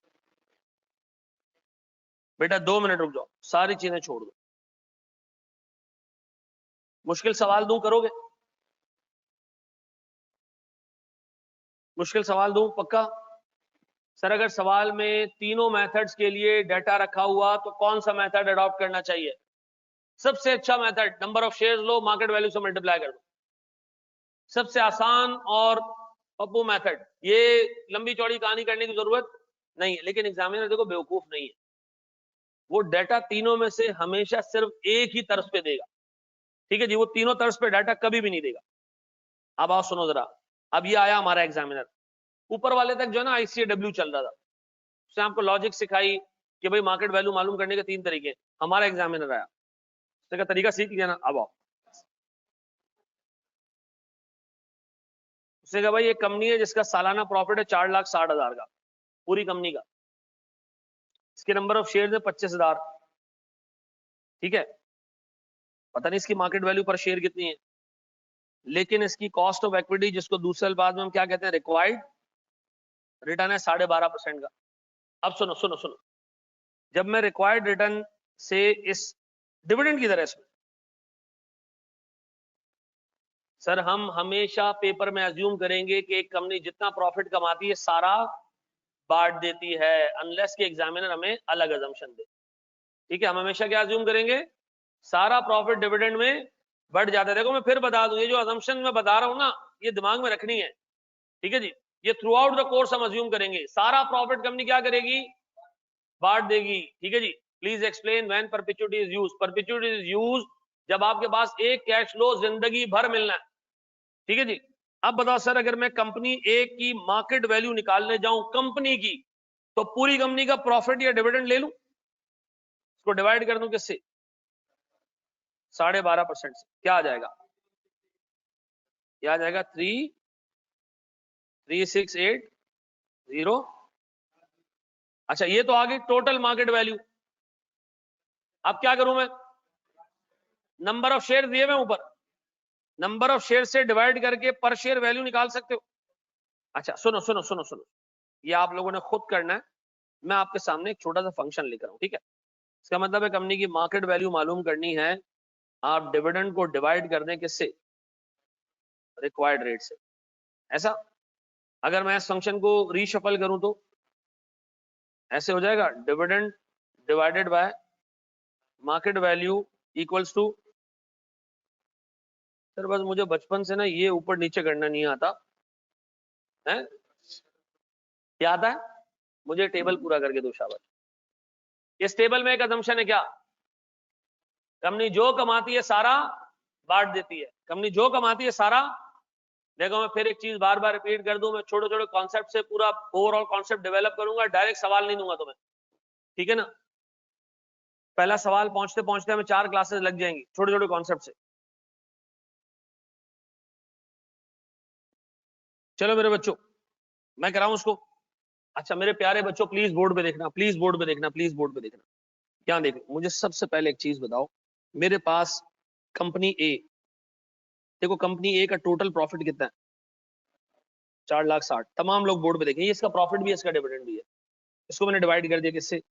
बेटा, 2 मिनट रुक जाओ, सारी चीजें छोड़ दो। मुश्किल सवाल दूं, करोगे? मुश्किल सवाल दूं पक्का? सर अगर सवाल में तीनों मेथड्स के लिए डाटा रखा हुआ तो कौन सा मेथड अडॉप्ट करना चाहिए? सबसे अच्छा method, number of shares low, market value से मल्टीप्लाई कर दो। सबसे आसान और पप्पू मेथड। ये लंबी चौड़ी कहानी करने की जरूरत नहीं है, लेकिन एग्जामिनर देखो बेवकूफ नहीं है, वो डाटा तीनों में से हमेशा सिर्फ एक ही तर्ज पे देगा, ठीक है जी। वो तीनों तर्ज पे डाटा कभी भी नहीं देगा। अब आओ सुनो जरा, अब ये आया हमारा एग्जामिनर, ऊपर वाले तक जो है ना ICAW चल रहा था, उसने आपको लॉजिक सिखाई कि भाई मार्केट वैल्यू मालूम करने के 3 तरीके। हमारा एग्जामिनर आया, उसने कहा तरीका सीख लिया ना, अब आओ। उसने कहा भाई एक कंपनी है जिसका सालाना प्रॉफिट है 4,60,000 का, पूरी कंपनी का। इसके नंबर ऑफ शेयर है 25,000, ठीक है। पता नहीं इसकी मार्केट वैल्यू पर शेयर कितनी है, लेकिन इसकी कॉस्ट ऑफ इक्विटी, जिसको दूसरे अल्फाज में हम क्या कहते हैं, रिक्वायर्ड रिटर्न है 12.5% का। अब सुनो सुनो सुनो, जब मैं रिक्वायर्ड रिटर्न से इस डिविडेंड की तरह से, सर हम हमेशा पेपर में अज्यूम करेंगे कि एक कंपनी जितना प्रॉफिट कमाती है सारा बांट देती है, अनलेस कि एग्जामिनर हमें अलग अजम्पशन दे, ठीक है। हम हमेशा क्या अज्यूम करेंगे, सारा प्रॉफिट डिविडेंड में बढ़ जाता है। देखो मैं फिर बता दूं, ये जो अजम्पशन मैं बता रहा हूं ना, ये दिमाग में रखनी है, ठीक है जी। ये थ्रू आउट द कोर्स हम अज्यूम करेंगे, सारा प्रॉफिट कंपनी क्या करेगी, बांट देगी, ठीक है जी। Please explain when perpetuity is used. Perpetuity is used जब आपके पास एक कैश फ्लो जिंदगी भर मिलना है, ठीक है जी। अब बताओ सर, अगर मैं कंपनी ए की मार्केट वैल्यू निकालने जाऊं कंपनी की, तो पूरी कंपनी का प्रॉफिट या डिविडेंड ले लूं, इसको डिवाइड कर दूं किससे, 12.5% से, क्या आ जाएगा, क्या आ जाएगा, 3,3,6,8,0। अच्छा ये तो आ गई टोटल मार्केट वैल्यू। अब क्या करूं मैं, नंबर ऑफ शेयर दिए हुए ऊपर, नंबर ऑफ शेयर से डिवाइड करके पर शेयर वैल्यू निकाल सकते हो। अच्छा सुनो सुनो सुनो सुनो, ये आप लोगों ने खुद करना है, मैं आपके सामने एक छोटा सा फंक्शन लिख रहा हूं, ठीक है। इसका मतलब है कंपनी की मार्केट वैल्यू मालूम करनी है, आप डिविडेंड को डिवाइड कर दें किससे, रिक्वायर्ड रेट से, ऐसा। अगर मैं इस फंक्शन को रीशफल करूं तो ऐसे हो जाएगा, dividend divided by market value equals to, sir बस मुझे बचपन से ना ये ऊपर नीचे करना नहीं आता है, क्या आता है मुझे, टेबल पूरा करके दो, शाबाश। इस टेबल में एक असम्पशन है क्या, कंपनी जो कमाती है सारा बांट देती है, कंपनी जो कमाती है सारा। देखो मैं फिर एक चीज बार बार रिपीट कर दूं, मैं छोटे छोटे कॉन्सेप्ट से पूरा ओवरऑल कॉन्सेप्ट डेवलप करूंगा, डायरेक्ट सवाल नहीं दूंगा तुम्हें, ठीक है ना। पहला सवाल पहुंचते पहुंचते हमें 4 क्लासेस लग जाएंगी छोटे छोटे कॉन्सेप्ट से। चलो मेरे बच्चों, मैं कराऊं उसको। अच्छा मेरे प्यारे बच्चों, प्लीज बोर्ड पे देखना, प्लीज बोर्ड पे देखना, प्लीज बोर्ड पे देखना। क्या देखो, मुझे सबसे पहले एक चीज बताओ, मेरे पास कंपनी ए, देखो कंपनी ए का टोटल प्रॉफिट कितना है, 4,60,000। तमाम लोग बोर्ड पे देखें, ये इसका प्रॉफिट भी है, इसका डिविडेंड भी है। इसको मैंने डिवाइड कर दिया किससे,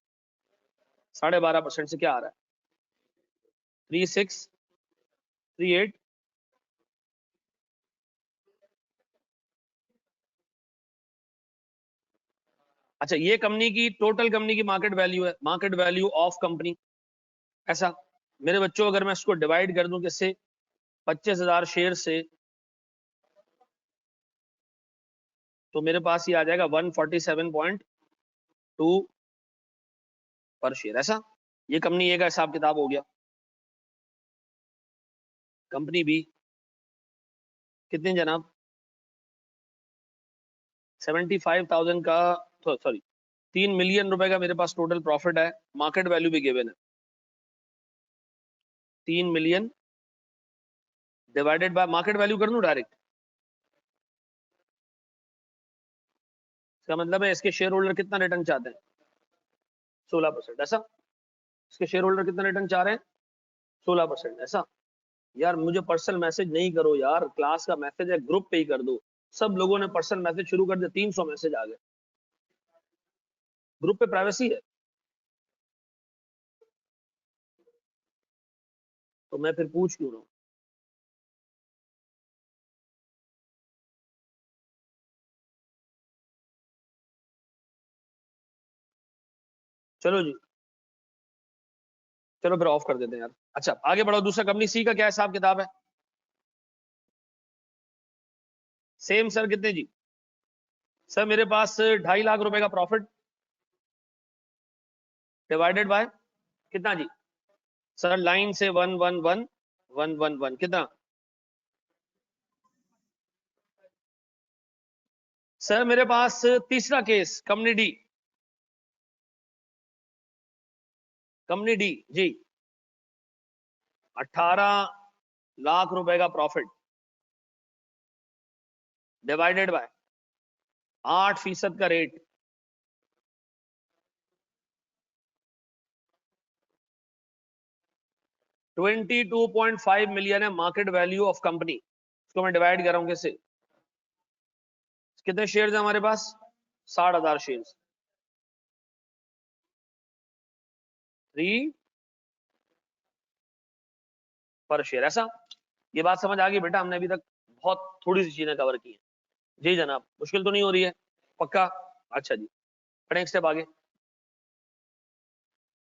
12.5% से, क्या आ रहा है, 3,638। अच्छा ये कंपनी की टोटल, कंपनी की मार्केट वैल्यू है, मार्केट वैल्यू ऑफ कंपनी, ऐसा। मेरे बच्चों अगर मैं इसको डिवाइड कर दूं किससे, 25,000 शेयर से, तो मेरे पास ये आ जाएगा 147.5 2 पर शेयर। ऐसा ये कंपनी ए का हिसाब किताब हो गया। कंपनी बी कितने जनाब? 75,000 का, सॉरी 3 मिलियन रुपए का मेरे पास टोटल प्रॉफिट है। मार्केट वैल्यू भी गिवन है 3 million divided by market value कर दूं डायरेक्ट। इसका मतलब है इसके शेयर होल्डर कितना रिटर्न चाहते हैं? 16%। ऐसा इसके शेयर होल्डर कितना रिटर्न चाह रहे हैं? 16%। ऐसा यार मुझे पर्सनल मैसेज नहीं करो यार, क्लास का मैसेज है, ग्रुप पे ही कर दो। सब लोगों ने पर्सनल मैसेज शुरू कर दिया, 300 मैसेज आ गए। ग्रुप पे प्राइवेसी है तो मैं फिर पूछ क्यों रहा हूं? चलो जी, चलो फिर ऑफ कर देते हैं यार। अच्छा आगे बढ़ो, दूसरा कंपनी सी का क्या हिसाब किताब है? सेम सर, कितने जी? सर मेरे पास 2.5 लाख रुपए का प्रॉफिट डिवाइडेड बाय कितना जी? सर लाइन से 111,111 कितना? सर मेरे पास तीसरा case company D, company D G, 18 lakh रुपए का प्रॉफिट डिवाइडेड बाय 8% का रेट, 22.5 मिलियन है मार्केट वैल्यू ऑफ कंपनी। इसको मैं डिवाइड कर रहा हूं कैसे? कितने शेयर्स हैं हमारे पास? 60,000 शेयर्स, 3 पर शेयर। ऐसा ये बात समझ आ गई बेटा? हमने अभी तक बहुत थोड़ी सी चीजें कवर की हैं। जी जनाब, मुश्किल तो नहीं हो रही है? पक्का? अच्छा जी, नेक्स्ट स्टेप आगे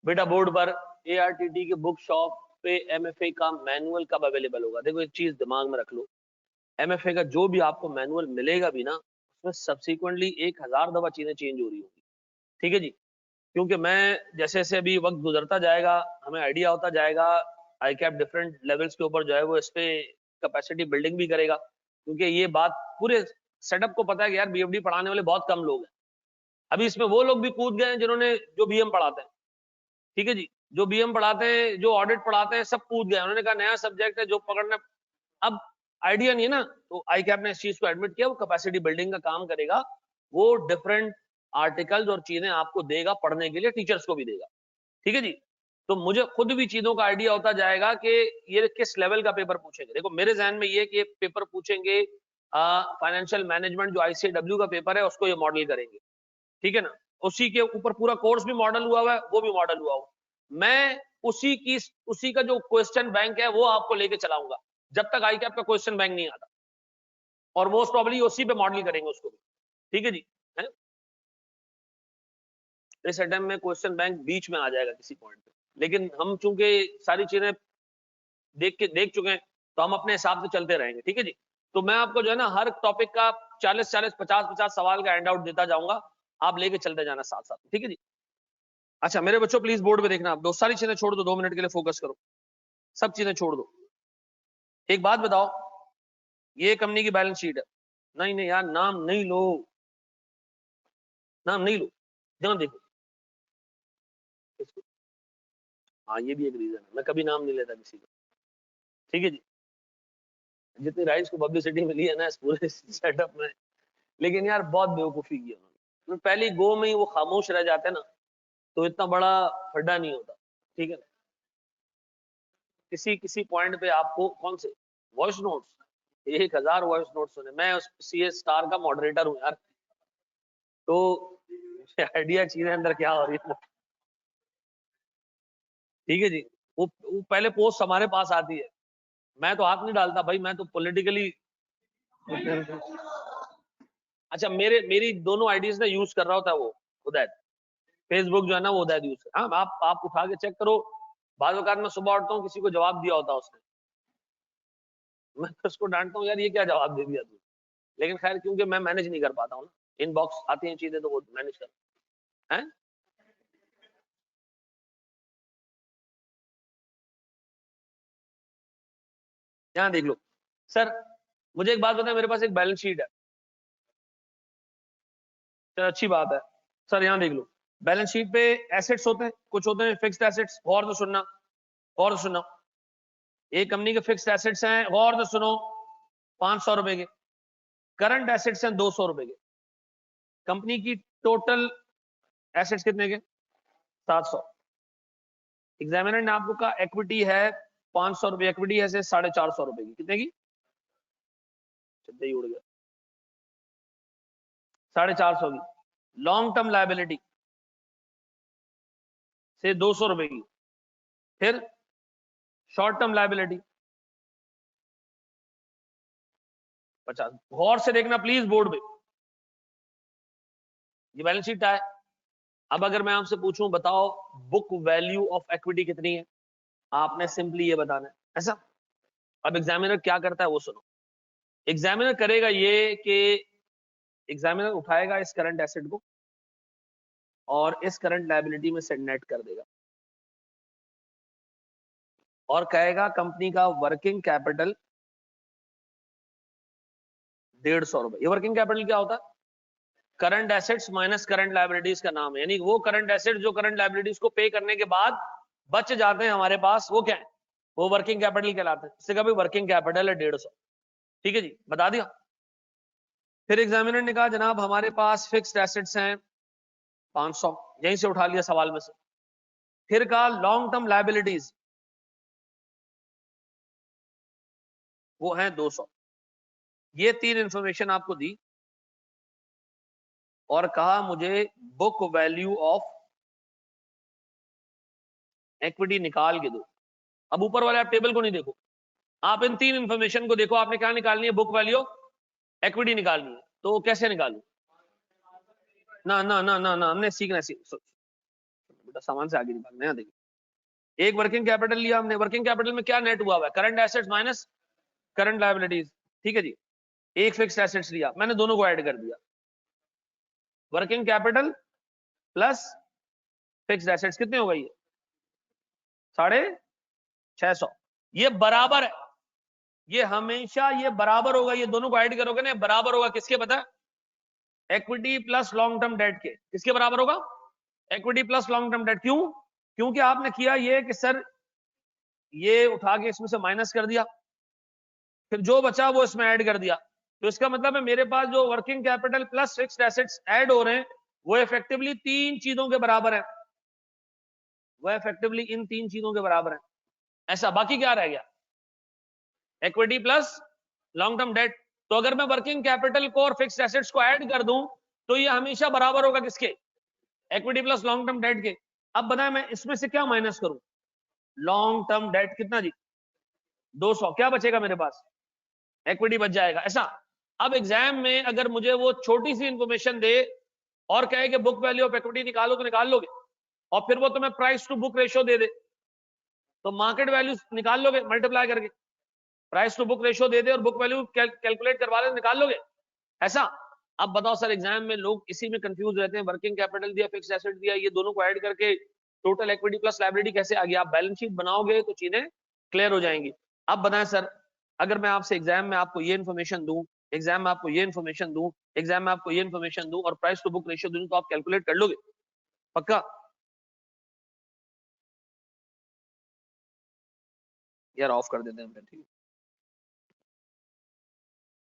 बेटा। बोर्ड पर एआरटीटी के बुक शॉप पे एमएफए का मैनुअल कब अवेलेबल होगा? देखो एक चीज दिमाग में रख लो, एमएफए का जो भी आपको मैनुअल मिलेगा भी ना, उसमें सब्सिक्वेंटली 1000 दफा चीजें चेंज हो रही होगी। ठीक है जी? क्योंकि मैं जैसे जैसे अभी वक्त गुजरता जाएगा, हमें आइडिया होता जाएगा, आई कैप डिफरेंट लेवल्स के ऊपर जो है वो इस पे कैपेसिटी बिल्डिंग भी करेगा। क्योंकि ये बात पूरे सेटअप को पता है कि यार बीएफडी पढ़ाने वाले बहुत कम लोग हैं। अभी इसमें वो लोग भी कूद गए हैं जिन्होंने, जो बीएम पढ़ाते हैं। ठीक है जी? जो बीएम पढ़ाते हैं, जो ऑडिट पढ़ाते हैं, सब कूद गए। उन्होंने कहा नया सब्जेक्ट है जो पकड़ना, अब आइडिया नहीं है ना, तो आई कैप ने इस चीज को एडमिट किया, वो कैपेसिटी बिल्डिंग का काम करेगा। वो डिफरेंट आर्टिकल्स और चीजें आपको देगा पढ़ने के लिए, टीचर्स को भी देगा। ठीक है जी? तो मुझे खुद भी चीजों का आइडिया होता जाएगा कि ये किस लेवल का पेपर पूछेंगे। देखो मेरे जहन में ये कि पेपर पूछेंगे फाइनेंशियल मैनेजमेंट, जो आईसीडब्ल्यू का पेपर है उसको ये मॉडल करेंगे। ठीक है ना? उसी के ऊपर पूरा कोर्स भी मॉडल हुआ हुआ है, वो भी मॉडल हुआ हुआ। मैं उसी का जो क्वेश्चन बैंक है वो आपको लेके चलाऊंगा जब तक आई कैप का क्वेश्चन बैंक नहीं आता, और वो प्रॉब्ली उसी पे मॉडल करेंगे उसको भी। ठीक है जी? है? इस अटेम्प्ट में क्वेश्चन बैंक बीच में आ जाएगा किसी पॉइंट पे, लेकिन हम चूंकि सारी चीजें देख चुके हैं तो हम अपने हिसाब से चलते रहेंगे। ठीक है जी? तो मैं आपको जो है ना हर टॉपिक का 40-40, 50-50 सवाल का हैंड आउट देता जाऊंगा, आप लेके चलते जाना साथ साथ। ठीक है जी? अच्छा मेरे बच्चों प्लीज बोर्ड पे देखना, आप दो सारी चीजें छोड़ दो, 2 मिनट के लिए फोकस करो, सब चीजें छोड़ दो। एक बात बताओ, ये कंपनी की बैलेंस शीट है। नहीं नहीं यार, नाम नहीं लो, नाम नहीं लो, ध्यान देखो इसको। हाँ ये भी एक रीजन है, मैं कभी नाम नहीं लेता किसी का। ठीक है जी? जितनी राइट्स को पब्लिसिटी मिली है ना इस पूरे सेटअप में, लेकिन यार बहुत बेवकूफी की उन्होंने। पहली गो में ही वो खामोश रह जाते ना तो इतना बड़ा खड्डा नहीं होता। ठीक है ना? किसी किसी पॉइंट पे आपको कौन से वॉइस नोट्स, 1000 वॉइस नोट सुने। मैं उस CS स्टार का मॉडरेटर हूँ यार, तो आइडिया चीजें अंदर क्या हो रही है। ठीक है जी? वो पहले पोस्ट हमारे पास आती है, मैं तो हाथ नहीं डालता भाई, मैं तो पॉलिटिकली। अच्छा मेरी दोनों आईडीज ना यूज कर रहा होता है वो उदैत, फेसबुक जो है ना वो उदैत यूज कर। हाँ आप उठा के चेक करो, बाद वक्त मैं सुबह उठता हूँ किसी को जवाब दिया होता उसने, मैं तो उसको डांटता हूँ यार ये क्या जवाब दे दिया तू। लेकिन खैर क्योंकि मैं मैनेज नहीं कर पाता हूँ ना, इनबॉक्स आती हैं चीजें तो वो मैनेज कर। है? यहाँ देख लो सर, मुझे एक बात बताएं, मेरे पास एक बैलेंस शीट है, चलो अच्छी बात है सर। यहाँ देख लो, बैलेंस शीट पे एसेट्स होते हैं, कुछ होते हैं फिक्स्ड एसेट्स। गौर से सुनना, गौर से सुनना। एक कंपनी के फिक्स्ड एसेट्स हैं, गौर से सुनो, 500 रुपए के। करंट एसेट्स हैं 200 रुपए के। कंपनी की टोटल एसेट्स कितने के? 700। एग्जामिनर ने आपको कहा इक्विटी है 500 रुपए, इक्विटी है 450 रुपए की। कितने की? ही उड़ गया। 450 की। लॉन्ग टर्म लायबिलिटी से 200 रुपए की। फिर शॉर्ट टर्म लायबिलिटी 50। गौर से देखना प्लीज बोर्ड पे, ये बैलेंस शीट है। अब अगर मैं आपसे पूछूं बताओ बुक वैल्यू ऑफ इक्विटी कितनी है, आपने सिंपली ये बताना है, ऐसा। अब एग्जामिनर क्या करता है वो सुनो। एग्जामिनर करेगा ये कि एग्जामिनर उठाएगा इस करंट एसेट को और इस करंट लायबिलिटी में से नेट कर देगा और कहेगा कंपनी का वर्किंग कैपिटल 150 रुपए। ये वर्किंग कैपिटल क्या होता है? Current assets minus current liabilities का नाम है। यानी वो करंट एसेट्स जो करंट लायबिलिटीज को पे करने के बाद बच जाते हैं हमारे पास, वो क्या है? वो वर्किंग कैपिटल कहलाते हैं। इससे कभी वर्किंग कैपिटल है 150। ठीक है जी, बता दिया। फिर एग्जामिनर ने कहा जनाब हमारे पास फिक्स्ड एसेट्स हैं 500, यहीं से उठा लिया सवाल में से। फिर कहा लॉन्ग टर्म लायबिलिटीज वो हैं 200। ये तीन इंफॉर्मेशन आपको दी और कहा मुझे बुक वैल्यू ऑफ इक्विटी निकाल के दो। अब ऊपर वाले आप टेबल को नहीं देखो, आप इन तीन इंफॉर्मेशन को देखो। आपने क्या निकालनी है? बुक वैल्यू इक्विटी निकालनी है। तो कैसे निकालू? ना ना ना ना ना, हमने सीखना बेटा, सामान से आगे नहीं भागना है। देखिए, एक वर्किंग कैपिटल लिया हमने। वर्किंग कैपिटल में क्या नेट हुआ हुआ है? Current assets minus current liabilities. ठीक है जी। एक फिक्स्ड एसेट्स लिया मैंने, दोनों को ऐड कर दिया। Working capital plus fixed assets कितने हो गई? 650। ये बराबर है, ये हमेशा ये बराबर होगा। ये दोनों को ऐड करोगे ना, बराबर होगा किसके? पता है? Equity plus long term debt के। किसके बराबर होगा? Equity plus long term debt. क्यों? क्योंकि आपने किया ये कि सर ये उठा के इसमें से माइनस कर दिया, फिर जो बचा वो इसमें ऐड कर दिया। तो इसका मतलब है मेरे पास जो working capital plus fixed assets add हो रहे हैं वो इफेक्टिवली तीन चीजों के बराबर है। वो इफेक्टिवली इन तीन चीजों के बराबर है। ऐसा बाकी क्या रह गया? Equity plus long term debt. तो अगर मैं वर्किंग कैपिटल को और फिक्स्ड एसेट्स को ऐड कर दूं तो ये हमेशा बराबर होगा किसके? Equity plus long term debt के। अब बताएं मैं इसमें से क्या माइनस करूं? लॉन्ग टर्म डेट कितना जी? 200। क्या बचेगा मेरे पास? इक्विटी बच जाएगा, ऐसा। अब एग्जाम में अगर मुझे वो छोटी सी इंफॉर्मेशन दे और कहे कि बुक वैल्यू ऑफ इक्विटी निकालो, तो निकाल लोगे? और फिर वो तुम्हें प्राइस टू बुक रेशियो दे दे तो मार्केट वैल्यू निकाल लोगे मल्टीप्लाई करके? प्राइस टू बुक रेशियो दे दे और बुक वैल्यू कैलकुलेट करवा ले, निकाल लोगे? ऐसा। अब बताओ सर, एग्जाम में लोग इसी में कंफ्यूज रहते हैं। वर्किंग कैपिटल दिया, फिक्स्ड एसेट दिया, ये दोनों को ऐड करके टोटल इक्विटी प्लस लायबिलिटी कैसे आ गई? आप बैलेंस शीट बनाओगे तो चीजें क्लियर हो जाएंगी। अब बताएं सर, अगर मैं आपसे एग्जाम में आपको ये इन्फॉर्मेशन दूं, एग्जाम में आपको ये इन्फॉर्मेशन दूं, एग्जाम में आपको ये इन्फॉर्मेशन दूं और प्राइस टू बुक रेशियो दूं, तो आप कैलकुलेट कर लोगे? पक्का? यार ऑफ कर देते हैं फिर, ठीक है?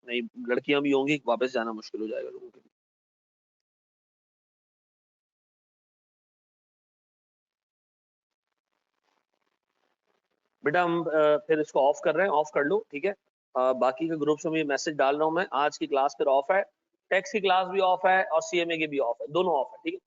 नहीं, लड़कियां भी होंगी, वापस जाना मुश्किल हो जाएगा लोगों के लिए। बेटा हम फिर इसको ऑफ कर रहे हैं, ऑफ कर लो, ठीक है? बाकी के ग्रुप्स में मैसेज डाल रहा हूं मैं, आज की क्लास फिर ऑफ है, टैक्स की क्लास भी ऑफ है और सीएमए की भी ऑफ है, दोनों ऑफ है, ठीक है?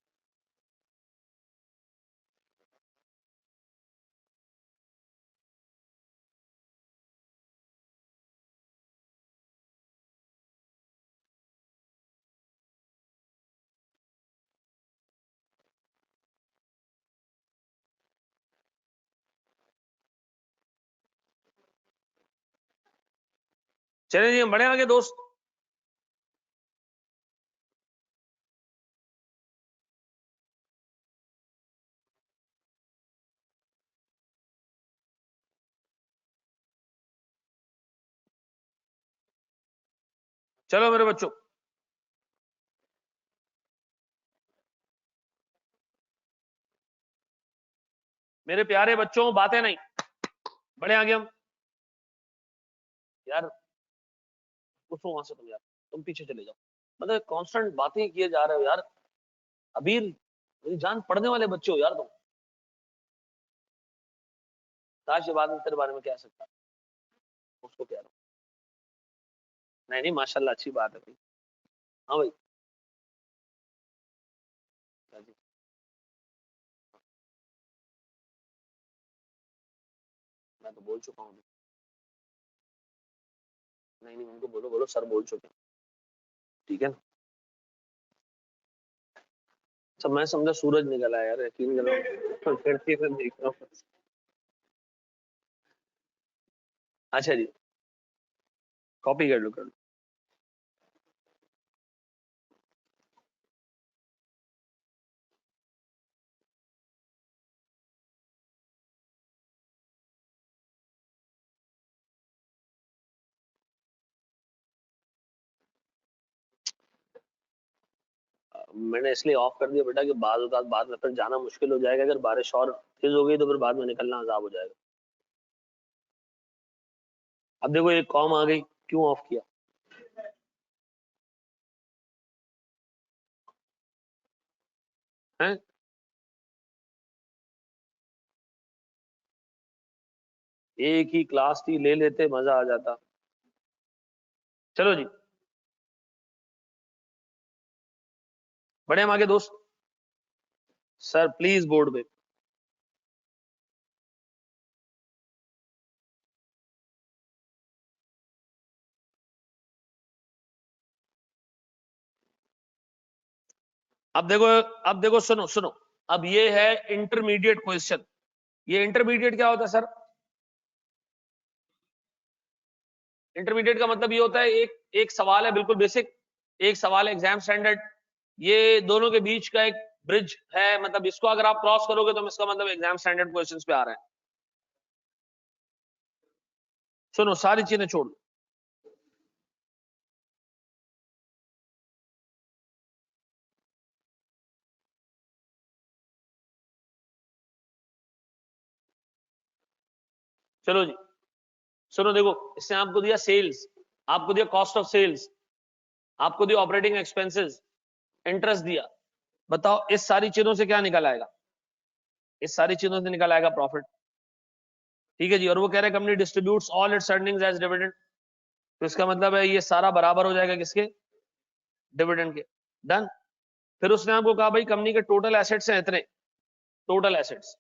चलिए जी, हम बढ़े आगे दोस्त। चलो मेरे बच्चों, मेरे प्यारे बच्चों, बातें नहीं, बड़े आगे हम यार। उठो वहां से तुम यार, तुम पीछे चले जाओ। मतलब कांस्टेंट बातें किए जा रहे हो यार। अबीर, मेरी जान पढ़ने वाले बच्चे हो यार तुम। ताश के बाद में तेरे बारे में कह सकता, उसको कह रहा हूँ। नहीं नहीं, माशाल्लाह, अच्छी बात है भाई। हाँ भाई, क्या जी? मैं तो बोल चुका हूँ। नहीं नहीं, उनको बोलो, बोलो सर बोल चुके हैं, ठीक है ना। सब मैं समझा सूरज निकला है यार, यकीन करो। खिड़की से देख रहा हूँ। अच्छा जी, कॉपी कर लो, कर लो। मैंने इसलिए ऑफ कर दिया बेटा कि बाद में फिर जाना मुश्किल हो जाएगा। अगर बारिश और तेज हो गई तो फिर बाद में निकलना अजाब हो जाएगा। अब देखो एक कॉम आ गई, क्यों ऑफ किया है? एक ही क्लास थी, ले लेते, मजा आ जाता। चलो जी, बढ़े हम आगे दोस्त। सर प्लीज बोर्ड पे। अब देखो, अब देखो, सुनो सुनो। अब ये है इंटरमीडिएट क्वेश्चन। ये इंटरमीडिएट क्या होता है सर? इंटरमीडिएट का मतलब ये होता है, एक एक सवाल है बिल्कुल बेसिक, एक सवाल है एग्जाम स्टैंडर्ड, ये दोनों के बीच का एक ब्रिज है। मतलब इसको अगर आप क्रॉस करोगे तो इसका मतलब एग्जाम स्टैंडर्ड क्वेश्चंस पे आ रहे हैं। सुनो, सारी चीजें छोड़ दो। चलो जी, सुनो, देखो, इसने आपको दिया सेल्स, आपको दिया कॉस्ट ऑफ सेल्स, आपको दिया ऑपरेटिंग एक्सपेंसेस, इंटरेस्ट दिया। बताओ इस सारी चीजों से क्या निकल आएगा? इस सारी चीजों से निकल आएगा प्रॉफिट। ठीक है जी, और वो कह रहे हैं company distributes all its earnings as dividend. तो इसका मतलब है ये सारा बराबर हो जाएगा किसके? डिविडेंड के। डन। फिर उसने आपको कहा भाई कंपनी के टोटल एसेट्स हैं इतने, टोटल एसेट्स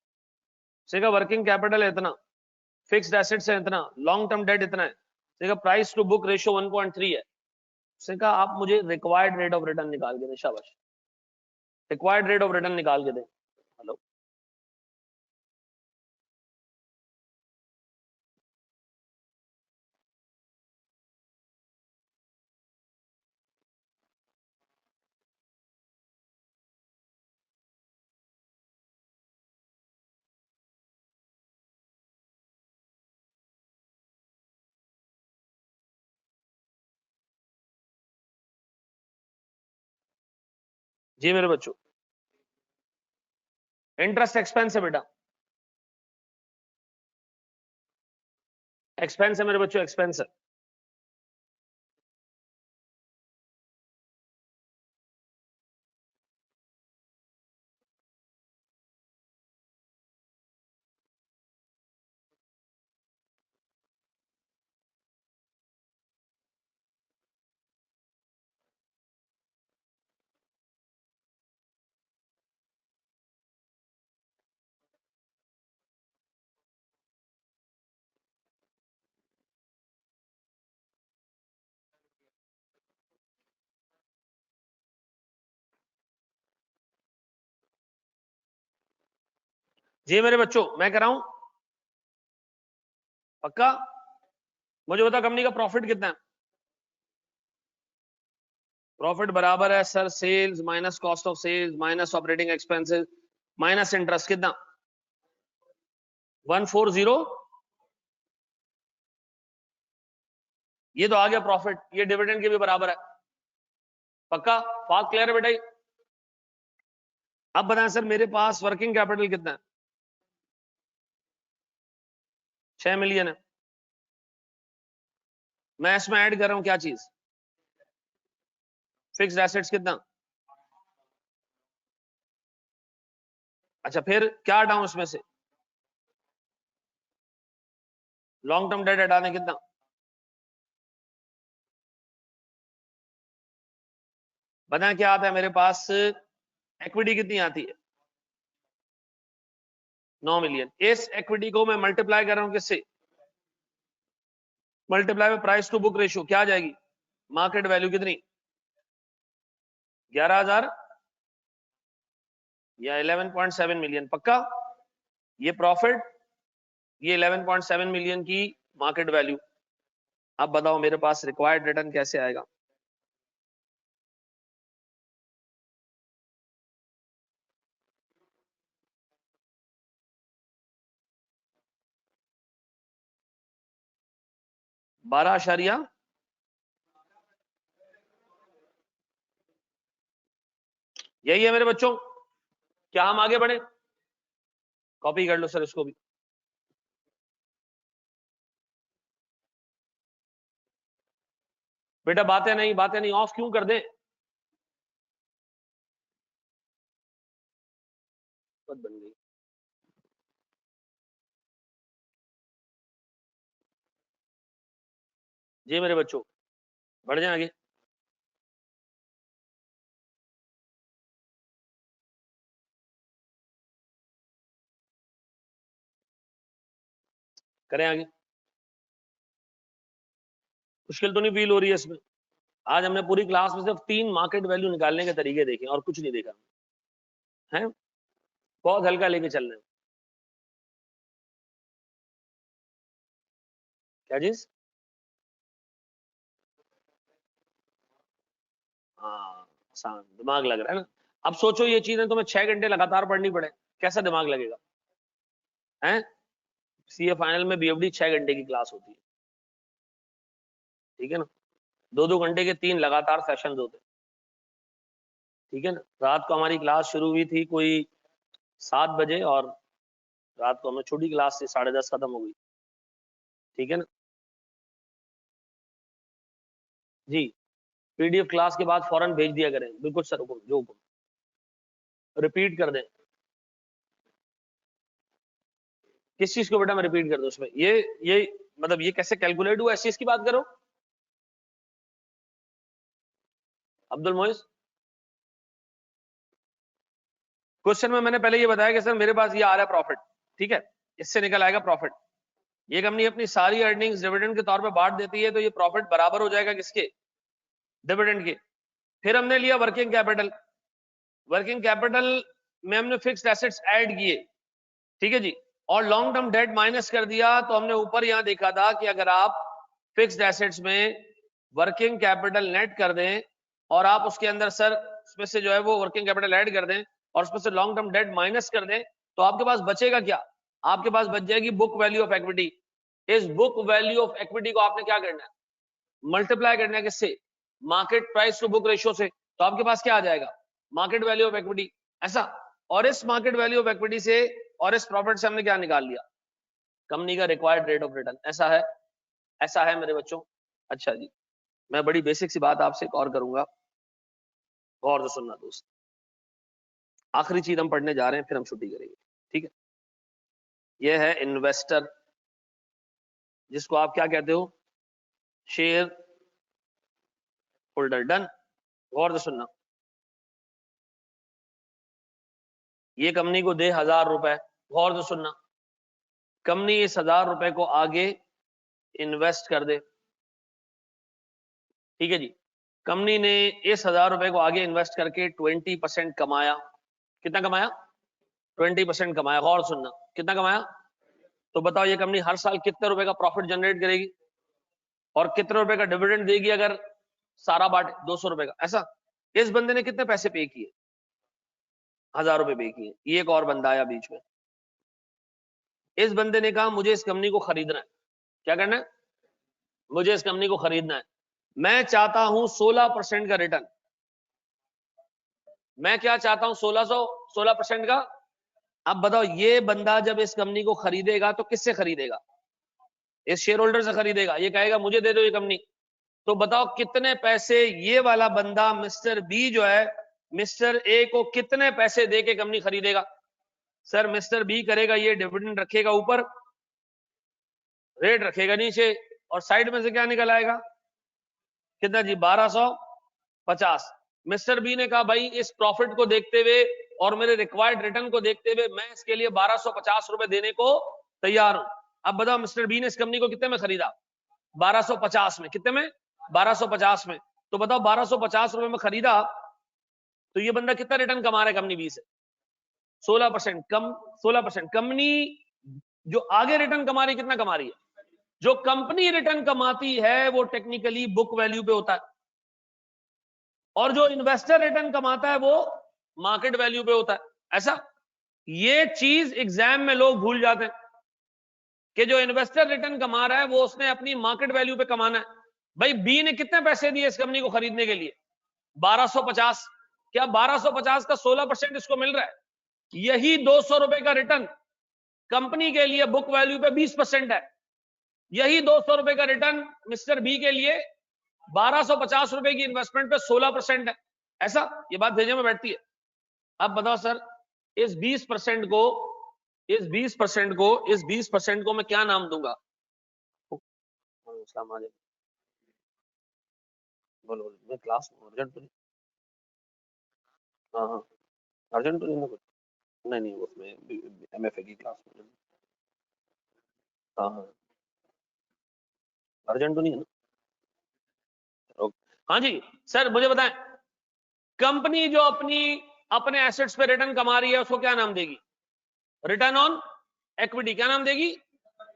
से का वर्किंग कैपिटल है इतना, फिक्स्ड एसेट्स है इतना, लॉन्ग टर्म डेट इतना है, से का प्राइस टू बुक रेशियो 1.3 है। से का आप मुझे रिक्वायर्ड रेट ऑफ रिटर्न निकाल के दें। शाबाश, रिक्वायर्ड रेट ऑफ रिटर्न निकाल के दें। हेलो, जी मेरे बच्चों, इंटरेस्ट एक्सपेंस है बेटा, एक्सपेंस है मेरे बच्चों, एक्सपेंस है। जी मेरे बच्चों, मैं कह रहा हूं पक्का। मुझे बता कंपनी का प्रॉफिट कितना है? प्रॉफिट बराबर है sir sales minus cost of sales minus operating expenses minus interest. कितना? 140 ये तो आ गया प्रॉफिट, ये डिविडेंड के भी बराबर है। पक्का? बात क्लियर है बेटा? अब बताएं सर मेरे पास वर्किंग कैपिटल कितना है? 6 मिलियन है। मैं इसमें ऐड कर रहा हूं क्या चीज? फिक्स्ड एसेट्स कितना? अच्छा, फिर क्या हटाऊं इसमें से? लॉन्ग टर्म डेट हटाने कितना? बताएं क्या आता है मेरे पास? इक्विटी कितनी आती है? 9 मिलियन। इस इक्विटी को मैं मल्टीप्लाई कर रहा हूं किससे? मल्टीप्लाई में प्राइस टू बुक रेशियो क्या आ जाएगी? मार्केट वैल्यू कितनी? 11,000 या 11.7 मिलियन। पक्का? ये प्रॉफिट, ये 11.7 मिलियन की मार्केट वैल्यू। अब बताओ मेरे पास रिक्वायर्ड रिटर्न कैसे आएगा? बारह आशारिया यही है मेरे बच्चों। क्या हम आगे बढ़े? कॉपी कर लो सर इसको भी। बेटा बातें नहीं ऑफ क्यों कर दें? बन गई। जी मेरे बच्चों, बढ़ जाए आगे। करें आगे। मुश्किल तो नहीं फील हो रही है इसमें? आज हमने पूरी क्लास में सिर्फ 3 मार्केट वैल्यू निकालने के तरीके देखे और कुछ नहीं देखा है। बहुत हल्का लेके चल रहे हैं। क्या चीज? हाँ, आसान दिमाग लग रहा है ना। अब सोचो ये चीजें तुम्हें 6 घंटे लगातार पढ़नी पड़े, कैसा दिमाग लगेगा? हैं? सीए फाइनल में बीएफडी 6 घंटे की क्लास होती है, ठीक है ना? 2-2 घंटे के 3 लगातार सेशन होते हैं, ठीक है ना? रात को हमारी क्लास शुरू हुई थी कोई 7 बजे और रात को हमें छोटी क्लास से 10:30 खत्म हो गई, ठीक है ना? जी, पीडीएफ क्लास के बाद फौरन भेज दिया करें। बिल्कुल सर, हुक्म जो हुक्म। रिपीट कर दें। किस चीज को बेटा मैं रिपीट कर दूं उसमें? ये मतलब ये कैसे कैलकुलेट हुआ, इस चीज की बात करो अब्दुल मोइज। क्वेश्चन में मैंने पहले ये बताया कि सर मेरे पास ये आ रहा है प्रॉफिट, ठीक है, इससे निकल आएगा प्रॉफिट। ये कंपनी अपनी सारी अर्निंग्स डिविडेंड के तौर पे बांट देती है, तो ये प्रॉफिट बराबर हो जाएगा किसके? डिविडेंड के। फिर हमने लिया वर्किंग कैपिटल। वर्किंग कैपिटल में हमने फिक्स्ड एसेट्स ऐड किए, ठीक है जी, और लॉन्ग टर्म डेट माइनस कर दिया। तो हमने ऊपर यहां देखा था कि अगर आप फिक्स्ड एसेट्स में वर्किंग कैपिटल नेट कर दें और आप उसके अंदर सर उसमें से जो है वो वर्किंग कैपिटल ऐड कर दें और उसमें से लॉन्ग टर्म डेट माइनस कर दें, तो आपके पास बचेगा क्या? आपके पास बच जाएगी बुक वैल्यू ऑफ इक्विटी। इस बुक वैल्यू ऑफ इक्विटी को आपने क्या करना है? मल्टीप्लाई करना है किससे? Market price to book ratio से। तो आपके पास क्या आ जाएगा? मार्केट वैल्यू ऑफ इक्विटी, ऐसा। और इस मार्केट वैल्यू ऑफ इक्विटी से और इस प्रॉफिट से हमने क्या निकाल लिया? कंपनी का रिक्वायर्ड रेट ऑफ रिटर्न। ऐसा है? ऐसा है मेरे बच्चों? अच्छा जी, मैं बड़ी बेसिक सी बात आपसे एक और करूंगा, गौर से सुनना दोस्त। आखिरी चीज हम पढ़ने जा रहे हैं, फिर हम छुट्टी करेंगे, ठीक है? यह है इन्वेस्टर, जिसको आप क्या कहते हो? Share holder. डन? गौर से सुनना। ये कंपनी को दे 1,000 रुपए, गौर से सुनना। कंपनी इस 1,000 रुपए को आगे इन्वेस्ट कर दे, ठीक है जी। कंपनी ने इस 1,000 रुपए को आगे इन्वेस्ट करके 20% कमाया। कितना कमाया? 20% कमाया। गौर सुनना, कितना कमाया? तो बताओ ये कंपनी हर साल कितने रुपए का प्रॉफिट जनरेट करेगी और कितने रुपए का डिविडेंड देगी अगर सारा बांटे? 200 रुपए का। ऐसा? इस बंदे ने कितने पैसे पे किए? 1,000 रुपए पे किए। ये एक और बंदा आया बीच में। इस बंदे ने कहा मुझे इस कंपनी को खरीदना है। क्या करना है? मुझे इस कंपनी को खरीदना है, मैं चाहता हूं 16% का रिटर्न। मैं क्या चाहता हूं? 16% का। अब बताओ, ये बंदा जब इस कंपनी को खरीदेगा तो किससे खरीदेगा? इस शेयर होल्डर से खरीदेगा। ये कहेगा मुझे दे दो ये कंपनी। तो बताओ कितने पैसे ये वाला बंदा मिस्टर बी जो है, मिस्टर ए को कितने पैसे दे के कंपनी खरीदेगा? सर मिस्टर बी करेगा ये, डिविडेंड रखेगा ऊपर, रेट रखेगा नीचे, और साइड में से क्या निकल आएगा? कितना जी? 1250। मिस्टर बी ने कहा भाई इस प्रॉफिट को देखते हुए और मेरे रिक्वायर्ड रिटर्न को देखते हुए मैं इसके लिए 1250 रुपए देने को तैयार हूं। अब बताओ मिस्टर बी ने इस कंपनी को कितने में खरीदा? 1250 में। कितने में? 1250 में। तो बताओ 1250 रुपए में खरीदा तो ये बंदा कितना रिटर्न कमा रहा है कंपनी बी से? 16%। कम 16%। कंपनी जो आगे रिटर्न कमा रही है, कितना कमा रही है? जो कंपनी रिटर्न कमाती है वो टेक्निकली बुक वैल्यू पे होता है, और जो इन्वेस्टर रिटर्न कमाता है वो मार्केट वैल्यू पे होता है। ऐसा ये चीज एग्जाम में लोग भूल जाते हैं कि जो इन्वेस्टर रिटर्न कमा रहा है वो उसने अपनी मार्केट वैल्यू पे कमाना है। भाई बी ने कितने पैसे दिए इस कंपनी को खरीदने के लिए? 1250। क्या 1250 का 16% इसको मिल रहा है? यही 200 रुपए का रिटर्न कंपनी के लिए बुक वैल्यू पे 20% है। यही 200 रुपए का रिटर्न मिस्टर बी के लिए 1250 रुपए की इन्वेस्टमेंट पे 16% है। ऐसा ये बात भेजे में बैठती है। अब बताओ सर, इस 20% को इस 20% को मैं क्या नाम दूंगा? बोलो, मैं क्लास में अर्जेंट तो नहीं? हाँ हाँ, अर्जेंट तो नहीं ना कुछ? नहीं उसमें एमएफए की क्लास में। हाँ हाँ, अर्जेंट तो नहीं है ना? हाँ जी सर, मुझे बताएं, कंपनी जो अपने एसेट्स पे रिटर्न कमा रही है उसको क्या नाम देगी? Return on equity. क्या नाम देगी?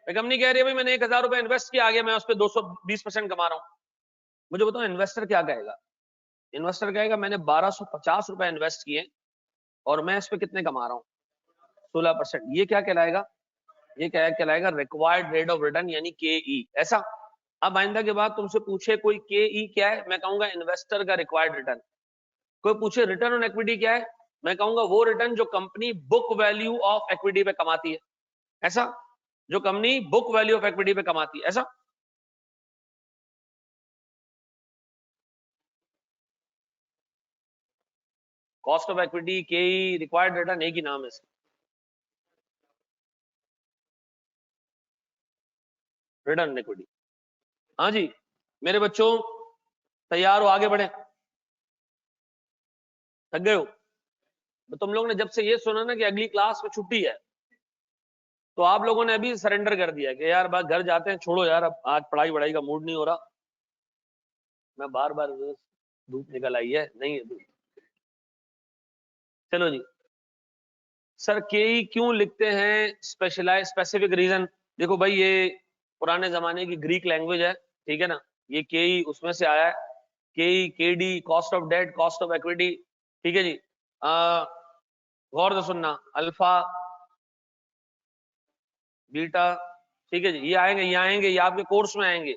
कंपनी कह रही है भाई मैंने 1000 रुपए इन्वेस्ट किया, आगे मैं उस पर 220% कमा रहा हूं। मुझे बताओ इन्वेस्टर क्या कहेगा? इन्वेस्टर कहेगा मैंने 1250 रुपए इन्वेस्ट किए और मैं इस पे कितने कमा रहा हूं? 16%। ये क्या कहलाएगा? ये क्या कहलाएगा? रिक्वायर्ड रेट ऑफ रिटर्न, यानी केई। ऐसा अब आइंदा के बाद तुमसे पूछे कोई केई क्या है, मैं कहूंगा इन्वेस्टर का रिक्वायर्ड रिटर्न। कोई पूछे रिटर्न ऑन इक्विटी क्या है, मैं कहूंगा वो रिटर्न जो company book value of equity पे कमाती है। ऐसा जो company book value of equity पे कमाती है। ऐसा कॉस्ट ऑफ इक्विटी, केई, रिक्वायर्ड रिटर्न एक ही नाम है इसका, रिटर्न इक्विटी। हाँ जी मेरे बच्चों, तैयार हो? आगे बढ़े? थक गए हो? तुम लोगों ने जब से ये सुना ना कि अगली क्लास में छुट्टी है, तो आप लोगों ने अभी सरेंडर कर दिया कि यार बात घर जाते हैं, छोड़ो यार, अब आज पढ़ाई वढ़ाई का मूड नहीं हो रहा। मैं बार बार धूप निकल आई है, नहीं है धूप। चलो जी, सर के क्यों लिखते हैं? Specific reason. देखो भाई, ये पुराने जमाने की ग्रीक लैंग्वेज है, ठीक है ना? ये के उसमें से आया है। K D, cost of debt, cost of equity, ठीक है जी। गौर से सुनना, अल्फा, बीटा, ठीक है जी। ये आएंगे, ये आएंगे, ये आपके कोर्स में आएंगे,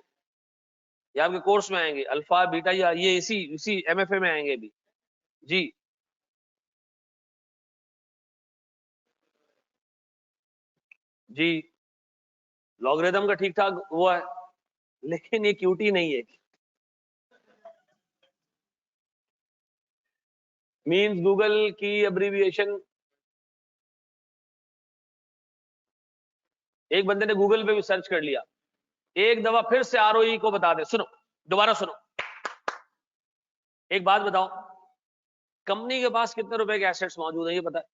ये आपके कोर्स में आएंगे। अल्फा बीटा ये इसी इसी एमएफए में आएंगे भी जी। जी लॉगरिथम का ठीक ठाक वो है, लेकिन ये क्यूटी नहीं है। मींस गूगल की अब्रीविएशन, एक बंदे ने गूगल पे भी सर्च कर लिया। एक दफा फिर से आरओई को बता दे, सुनो, दोबारा सुनो। एक बात बताओ, कंपनी के पास कितने रुपए के एसेट्स मौजूद है ये पता है?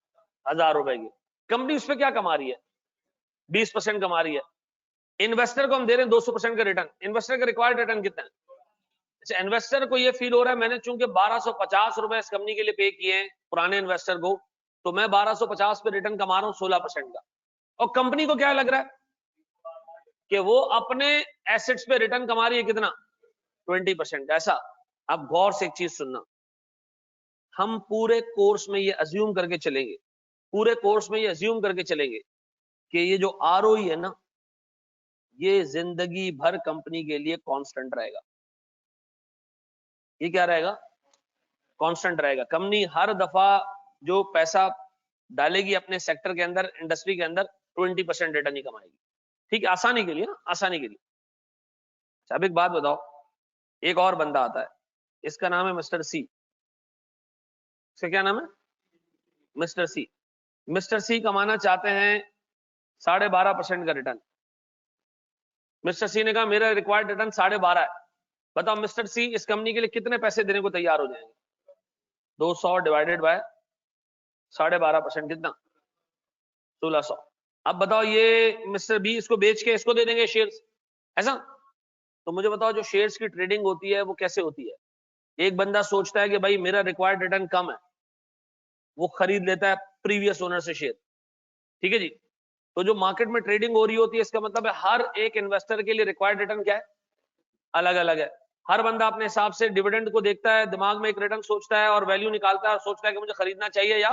1000 रुपए की। कंपनी उस पर क्या कमा रही है? 20% कमा रही है। इन्वेस्टर को हम दे रहे हैं 200% का रिटर्न। इन्वेस्टर का रिक्वायर्ड रिटर्न कितना है? अच्छा, इन्वेस्टर को ये फील हो रहा है मैंने चूंकि 1250 रुपए इस कंपनी के लिए पे किए हैं पुराने इन्वेस्टर को, तो मैं 1250 पे रिटर्न कमा रहा हूं 16% का। और कंपनी को क्या लग रहा है कि वो अपने एसेट्स पे रिटर्न कमा रही है कितना? 20%। ऐसा अब गौर से एक चीज सुनना, हम पूरे कोर्स में ये अज्यूम करके चलेंगे, पूरे कोर्स में ये अज्यूम करके चलेंगे कि ये जो आरओई है ना, ये जिंदगी भर कंपनी के लिए कांस्टेंट रहेगा। ये क्या रहेगा? कांस्टेंट रहेगा। कंपनी हर दफा जो पैसा डालेगी अपने सेक्टर के अंदर, इंडस्ट्री के अंदर, 20% रिटर्न ही कमाएगी। ठीक है, आसानी के लिए ना, आसानी के लिए। अब एक बात बताओ, एक और बंदा आता है, इसका नाम है मिस्टर सी। इसका क्या नाम है? मिस्टर सी। मिस्टर सी कमाना चाहते हैं 12.5% का रिटर्न। मिस्टर सी ने कहा मेरा रिक्वायर्ड रिटर्न 12.5 है। बताओ मिस्टर सी इस कंपनी के लिए कितने पैसे देने को तैयार हो जाएंगे? 200 डिवाइडेड बाय 12.5% कितना? 1600। अब बताओ ये मिस्टर बी इसको बेच के इसको दे देंगे शेयर्स, ऐसा? तो मुझे बताओ जो शेयर्स की ट्रेडिंग होती है वो कैसे होती है? एक बंदा सोचता है कि भाई मेरा रिक्वायर्ड रिटर्न कम है, वो खरीद लेता है प्रीवियस ओनर से शेयर। ठीक है जी। तो जो मार्केट में ट्रेडिंग हो रही होती है, इसका मतलब है हर एक इन्वेस्टर के लिए रिक्वायर्ड रिटर्न क्या है? अलग अलग है। हर बंदा अपने हिसाब से डिविडेंड को देखता है, दिमाग में एक रिटर्न सोचता है और वैल्यू निकालता है और सोचता है कि मुझे खरीदना चाहिए या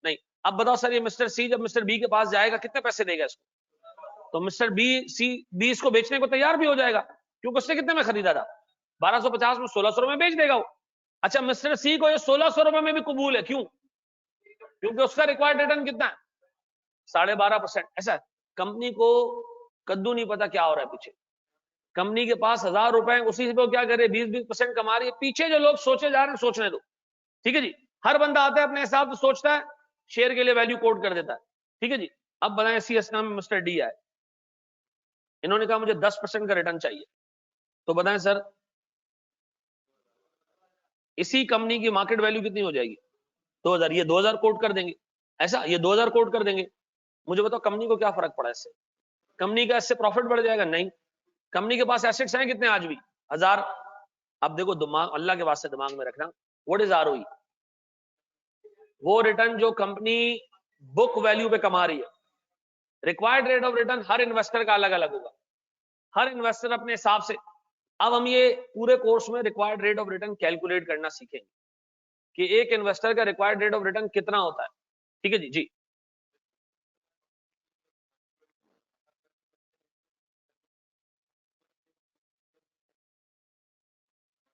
नहीं। अब बताओ सर, ये मिस्टर सी जब मिस्टर बी के पास जाएगा कितने पैसे देगा इसको? तो मिस्टर बी इसको बेचने को तैयार भी हो जाएगा, क्योंकि उसने कितने में खरीदा था? 1250 में, 1600 में बेच देगा वो। अच्छा, मिस्टर सी को ये 1600 रुपए में भी कबूल है, क्यों? क्योंकि उसका रिक्वायर्ड रिटर्न कितना है? 12.5%। ऐसा है। कंपनी को कद्दू नहीं पता क्या हो रहा है पीछे। कंपनी के पास 1000 रुपए, उसी से वो क्या करे, 20% कमा रही है। पीछे जो लोग सोचे जा रहे हैं सोचने दो। ठीक है जी। हर बंदा आता है अपने हिसाब से सोचता है, शेयर के लिए वैल्यू कोट कर देता है। ठीक है जी। अब बताएं सीएसना में मिस्टर डी आए, इन्होंने कहा मुझे 10% का रिटर्न चाहिए। तो बताएं सर इसी कंपनी की मार्केट वैल्यू कितनी हो जाएगी? 2000। ये 2000 कोट कर देंगे, ऐसा? ये 2000 कोट कर देंगे। मुझे बताओ कंपनी को क्या फर्क पड़ा इससे? कंपनी का इससे प्रॉफिट बढ़ जाएगा? नहीं। कंपनी के पास एसेट्स हैं कितने आज भी? 1000। अब देखो दिमाग, अल्लाह के वास्ते दिमाग में रखना, व्हाट इज आरओई? वो रिटर्न जो कंपनी बुक वैल्यू पे कमा रही है। Required rate of return her investor का अलग अलग होगा, हर इन्वेस्टर अपने हिसाब से। अब हम ये पूरे कोर्स में required rate of return calculate करना सीखेंगे कि एक इन्वेस्टर का रिक्वायर्ड रेट ऑफ रिटर्न कितना होता है। ठीक है जी। जी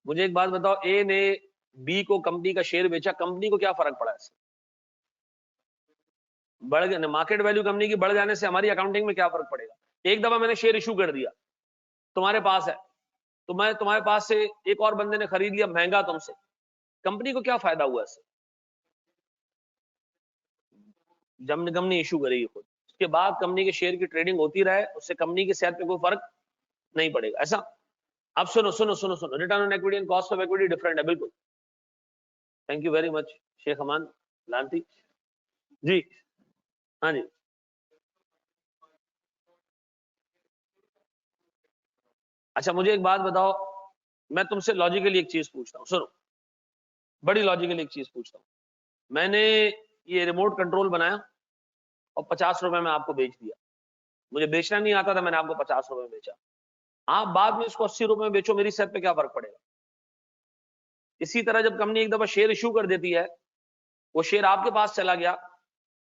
मुझे एक बात बताओ, ए ने बी को कंपनी का शेयर बेचा, कंपनी को क्या फर्क पड़ा इससे? बढ़ गया। मार्केट वैल्यू कंपनी की बढ़ जाने से हमारी अकाउंटिंग में क्या फर्क पड़ेगा? एक दफा मैंने शेयर इशू कर दिया, तुम्हारे पास है, तो मैं तुम्हारे पास से एक और बंदे ने खरीद लिया महंगा तुमसे, कंपनी को क्या फायदा हुआ इससे? जब कंपनी इशू करेगी खुद, उसके बाद कंपनी के शेयर की ट्रेडिंग होती रहे, उससे कंपनी की सेहत पे कोई फर्क नहीं पड़ेगा, ऐसा? अब सुनो सुनो सुनो सुनो, return on equity and cost of equity different है बिल्कुल। Thank you very much Sheikh Aman Lanti ji. हाँ जी। अच्छा मुझे एक बात बताओ, मैं तुमसे लॉजिकली एक चीज पूछता हूँ, सुनो, बड़ी लॉजिकली एक चीज पूछता हूँ। मैंने ये रिमोट कंट्रोल बनाया और 50 रुपए में आपको बेच दिया। मुझे बेचना नहीं आता था, मैंने आपको 50 रुपए में बेचा। आप बाद में इसको 80 रुपए में बेचो, मेरी सेहत पे क्या फर्क पड़ेगा? इसी तरह जब कंपनी एक दफा शेयर इशू कर देती है, वो शेयर आपके पास चला गया,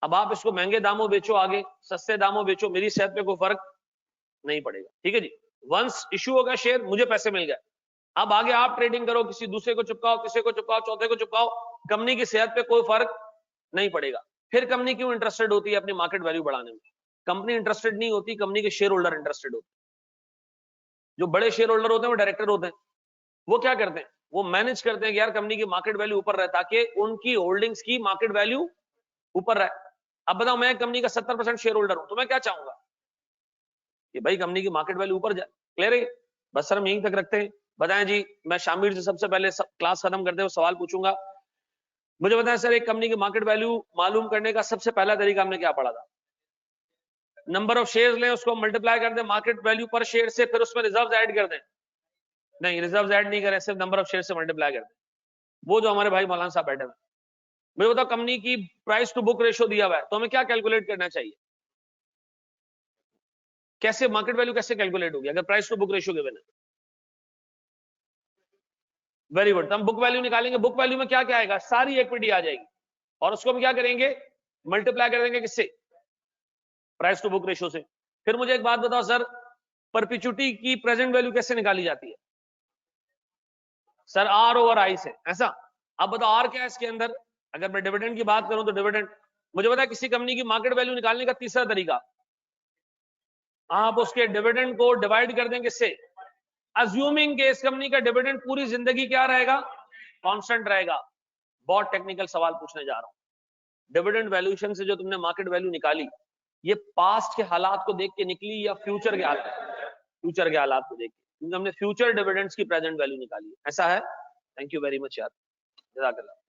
अब आप इसको महंगे दामों बेचो, आगे सस्ते दामों बेचो, मेरी सेहत पे कोई फर्क नहीं पड़ेगा। ठीक है जी। वंस इशू हो गया शेयर, मुझे पैसे मिल गए, अब आगे आप ट्रेडिंग करो, किसी दूसरे को चिपकाओ, तीसरे को चिपकाओ, चौथे को चिपकाओ, कंपनी की सेहत पे कोई फर्क नहीं पड़ेगा। फिर कंपनी क्यों इंटरेस्टेड होती है अपनी मार्केट वैल्यू बढ़ाने में? कंपनी इंटरेस्टेड नहीं होती, कंपनी के शेयर होल्डर इंटरेस्टेड होते हैं। जो बड़े शेयर होल्डर होते हैं वो डायरेक्टर होते हैं, वो क्या करते हैं, वो मैनेज करते हैं कि यार कंपनी की मार्केट वैल्यू ऊपर रहे, ताकि उनकी होल्डिंग्स की मार्केट वैल्यू ऊपर रहे। अब बताओ मैं कंपनी का 70% शेयर होल्डर हूं, तो मैं क्या चाहूंगा कि भाई कंपनी की मार्केट वैल्यू ऊपर जाए। क्लियर है? बस सर हम यहीं तक रखते हैं। बताएं जी, मैं शामिर से सबसे पहले क्लास खत्म करते हुए सवाल पूछूंगा। मुझे बताएं सर, एक कंपनी की मार्केट वैल्यू मालूम करने का सबसे पहला तरीका हमने क्या पढ़ा था? नंबर ऑफ शेयर्स लें, उसको मल्टीप्लाई कर दें मार्केट वैल्यू पर शेयर से, फिर उसमें रिजर्व ऐड कर दें। नहीं, रिजर्व ऐड नहीं करें, सिर्फ नंबर ऑफ शेयर से मल्टीप्लाई कर दें। वो जो हमारे भाई मौलाना साहब बैठे हुए, मुझे बताओ कंपनी की प्राइस टू बुक रेशियो दिया हुआ है, तो हमें क्या कैलकुलेट करना चाहिए? कैसे मार्केट वैल्यू कैसे कैलकुलेट होगी अगर price to book ratio given है? Very good. हम बुक वैल्यू निकालेंगे, बुक वैल्यू में क्या क्या आएगा? सारी इक्विटी आ जाएगी, और उसको हम क्या करेंगे? मल्टीप्लाई कर देंगे किससे? प्राइस टू बुक रेशियो से। फिर मुझे एक बात बताओ सर, परपिचुटी की प्रेजेंट वैल्यू कैसे निकाली जाती है सर? आर ओवर आई से, ऐसा? अब बताओ आर क्या है इसके अंदर? अगर मैं डिविडेंड की बात करूं तो डिविडेंड, मुझे पता है किसी कंपनी की मार्केट वैल्यू निकालने का तीसरा तरीका, आप उसके डिविडेंड को डिवाइड कर देंगे इससे, अज्यूमिंग कि इस कंपनी का डिविडेंड पूरी जिंदगी क्या रहेगा? कांस्टेंट रहेगा। बहुत टेक्निकल सवाल पूछने जा रहा हूं। डिविडेंड वैल्यूएशन से जो तुमने मार्केट वैल्यू निकाली, ये पास्ट के हालात को देख के निकली या फ्यूचर के हालात? फ्यूचर के हालात को देख के, क्योंकि हमने फ्यूचर डिविडेंड्स की प्रेजेंट वैल्यू निकाली, ऐसा है? थैंक यू वेरी मच यार, जज़ाकल्लाह।